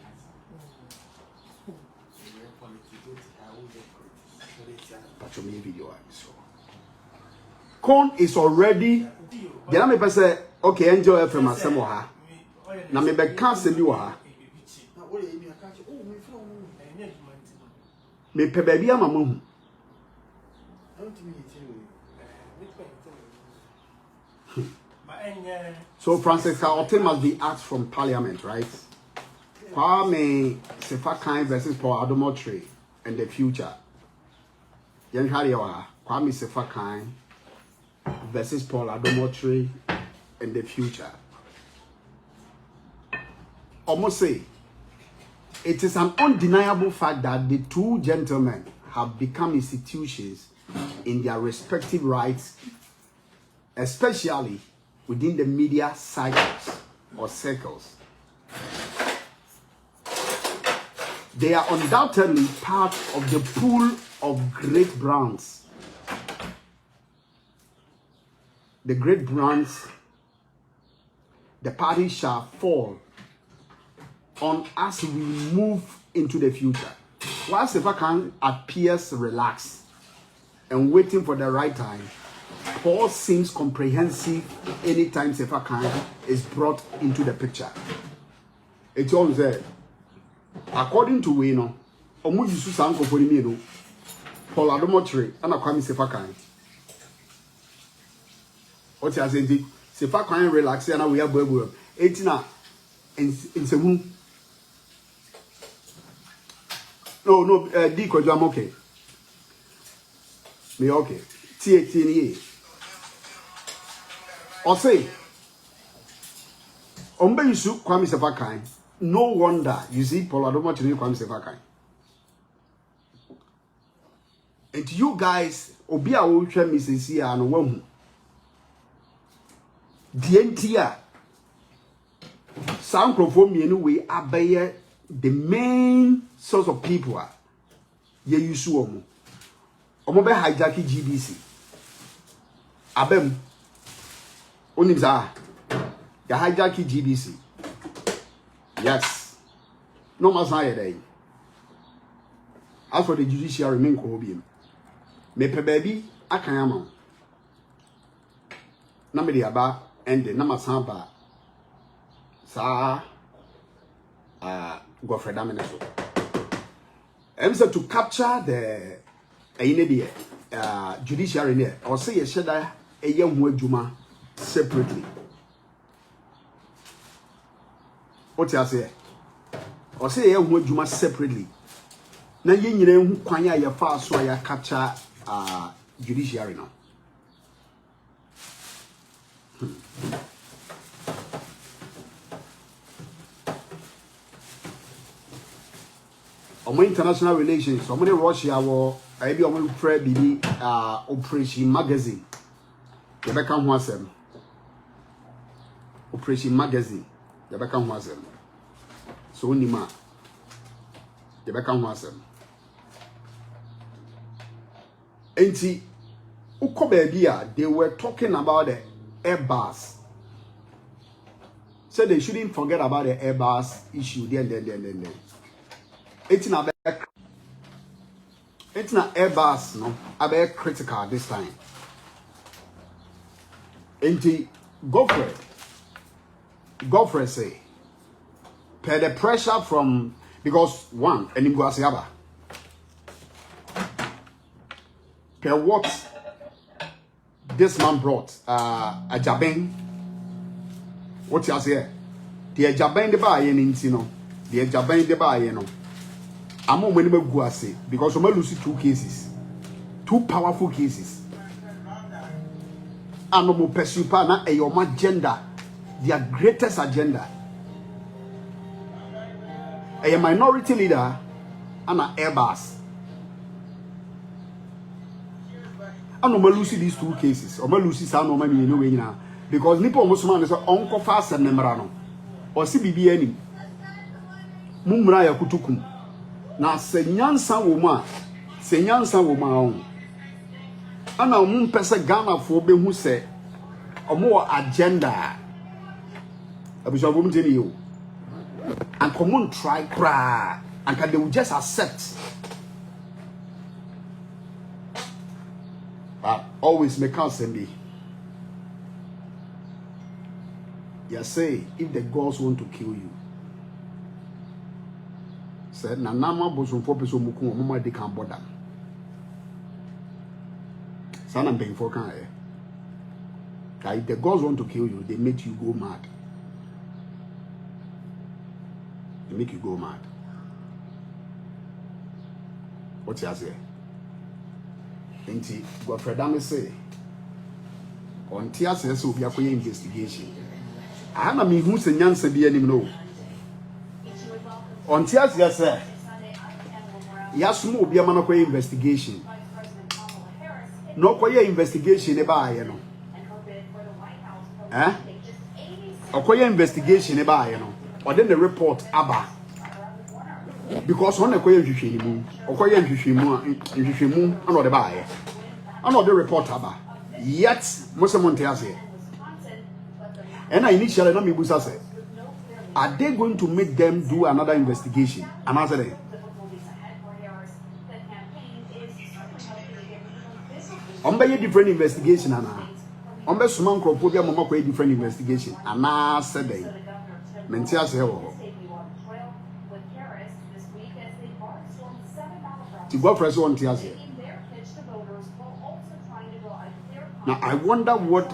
CON is already. Then I may say, okay, enjoy FM asemoha. Na me be cancel you ha. Me pe baby amamu. So Francis Otin must be asked from Parliament, right? Kwame Sefakan versus Paul Adomotri and the future. Yan Hariwa, Kwame Sefakan versus Paul Adomotri and the future. Almost say it is an undeniable fact that the two gentlemen have become institutions in their respective rights, especially within the media cycles or circles. They are undoubtedly part of the pool of great brands. The great brands the party shall fall on as we move into the future. Whilst if I can appears relaxed and waiting for the right time, Paul seems comprehensive anytime Sefa Khan is brought into the picture. It's all said. According to we know, Omu Yusu Sanko for the Paul Adomotre and Akwami Sefa Khan. What you are saying? Sefa Khan relax and we are babu. 18 in Semu. No, Diko Jam okay. Me okay. T18 or say, Ombe Yusu Kwame Sefa Khan. No wonder you see Paul Adomotre Kwame Sefa Khan. And you guys, Obia will try Mrs. Sia and Womu. Dientia Sound from me anyway, Abaye, the main source of people are ye Yusu Omo. Omobe hijacking GBC. Abem Onimza, the hijacking GBC. Yes. No masaya day. As for the judiciary, remain cobium. Me pe baby, akayama. Namedi aba and the namasamba. Sa Godfred Ameneso. To capture the judiciary there, or say a shedda a young Juma separately. What you say? Or say a young Juma separately. Now you know who kwanya ya fast so ya capture judiciary now. Omo international relations, omo de Russia war, I be omo pray bibi Operation Magazine. You be kan ho asem. Operation Magazine. You be kan ho asem. So nima. You be kan ho asem. Enti uko baby they were talking about the Airbus. So they shouldn't forget about the Airbus issue then. It's not Airbus, no. A bit critical this time. Enti Godfred say, per the pressure from because one Enimguasiaba. Per what this man brought a Jabeng. What you say? The Jabeng de ba no. The Jabeng de ba no. I'm on when we because we lose 2 cases, 2 powerful cases. And no pursue na a your agenda, their greatest agenda. A minority leader and an Airbus. And no lose these 2 cases. Or lose some no money no way now because Nipo Musman is uncle fast and Nemrano or CBBN. Mumra ya kutukum. Na senyansa woma on ana pese Ghana fo be hu se omo agenda abusha bom tell you and common try cry and can they will just accept but always make us be you say if the gods want to kill you said na nama bosom for person muku mama de kan boda sana ben for kan if the gods want to kill you they make you go mad what you say enti Godfred am say on tia say so obi akoye investigation ana me hu se nyansa bi anim no on tears yes yasum obi ama no koye investigation no koye investigation e ba aye no okoye investigation e ba aye no or then the report aba because on koye hwehwemu okoye hwehwemu ana de ba aye ana de report aba yet most monte ase And I initially not me busa say, are they going to make them do another investigation? And I said, different investigation, Anna. Suman Kropobia Mama different investigation. Anna said, Mentia say, to Godfred on Tiazi. Now I wonder what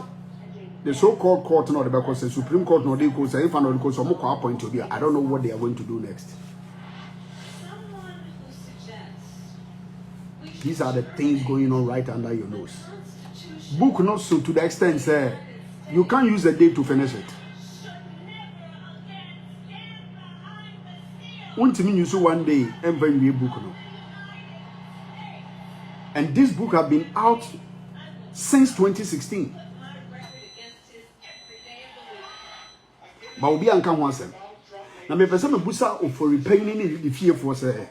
the so-called court, not because the Supreme Court, not the court, if I know because of more point to be. I don't know what they are going to do next. These are the things going on right under your nose. Book not so to the extent say you can't use a day to finish it. Want me use one day and when we book no. And this book have been out since 2016. But we be anka ho asem. Na me pese me busa for repaying the fear for say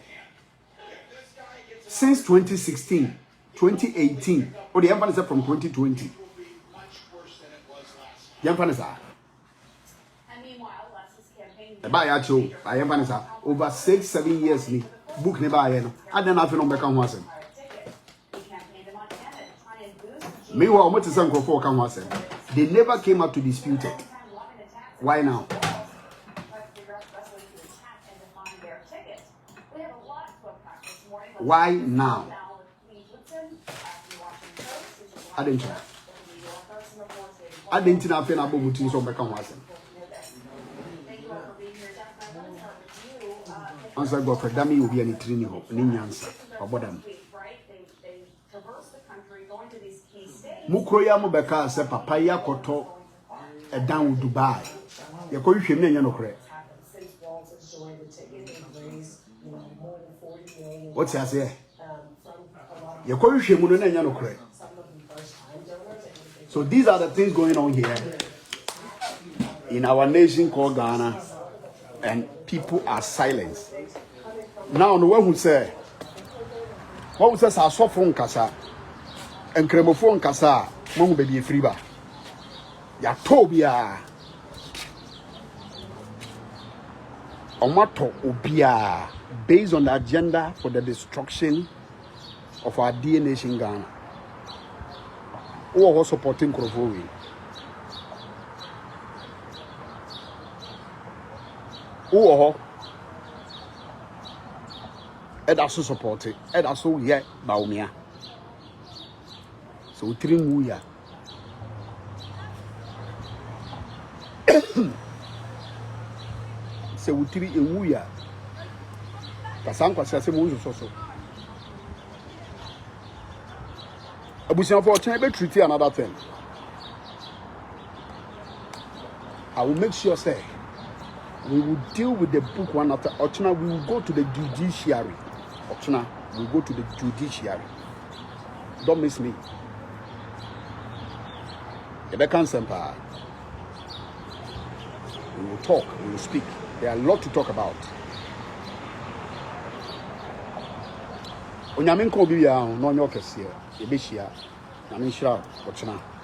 since 2016, 2018, or the emphasis from 2020. The emphasis by actual, I emphasis over 6-7 years ni book ne ba ye no. And then after no beka ho asem. Me wa omo tese nkofo ka ho asem. They never came up to dispute it. Why now? Why now? I didn't know if I was so back on myself. Answer Godfred, Dammy will be any training hope, any answer. Woabodam. Mukroya Mobeka said Papaya Koto a down Dubai. You're going to me no correct. What's that say? You're going to me no correct. So these are the things going on here in our nation called Ghana, and people are silenced. Now, the one who say, what who says, I saw from Kasa and Cremophone Kasa, Mom baby free bar. Yatobia Omato Obia, based on the agenda for the destruction of our dear nation Ghana. Who was supporting Krovowi? Who are Ed also supported? Ed also yeah Baumia. So three muya. Se utiri emuya. Kasankwa se munzu so. Abusian for be treaty another thing. I will make sure say we will deal with the book one after Ochina. We will go to the judiciary. Ochina, we will go to the judiciary. Don't miss me. Rebecca Semper. We will talk, we will speak. There are a lot to talk about. Onyamin ko bi ya no nyo kese. Ebeshia. Na me shira Ochina.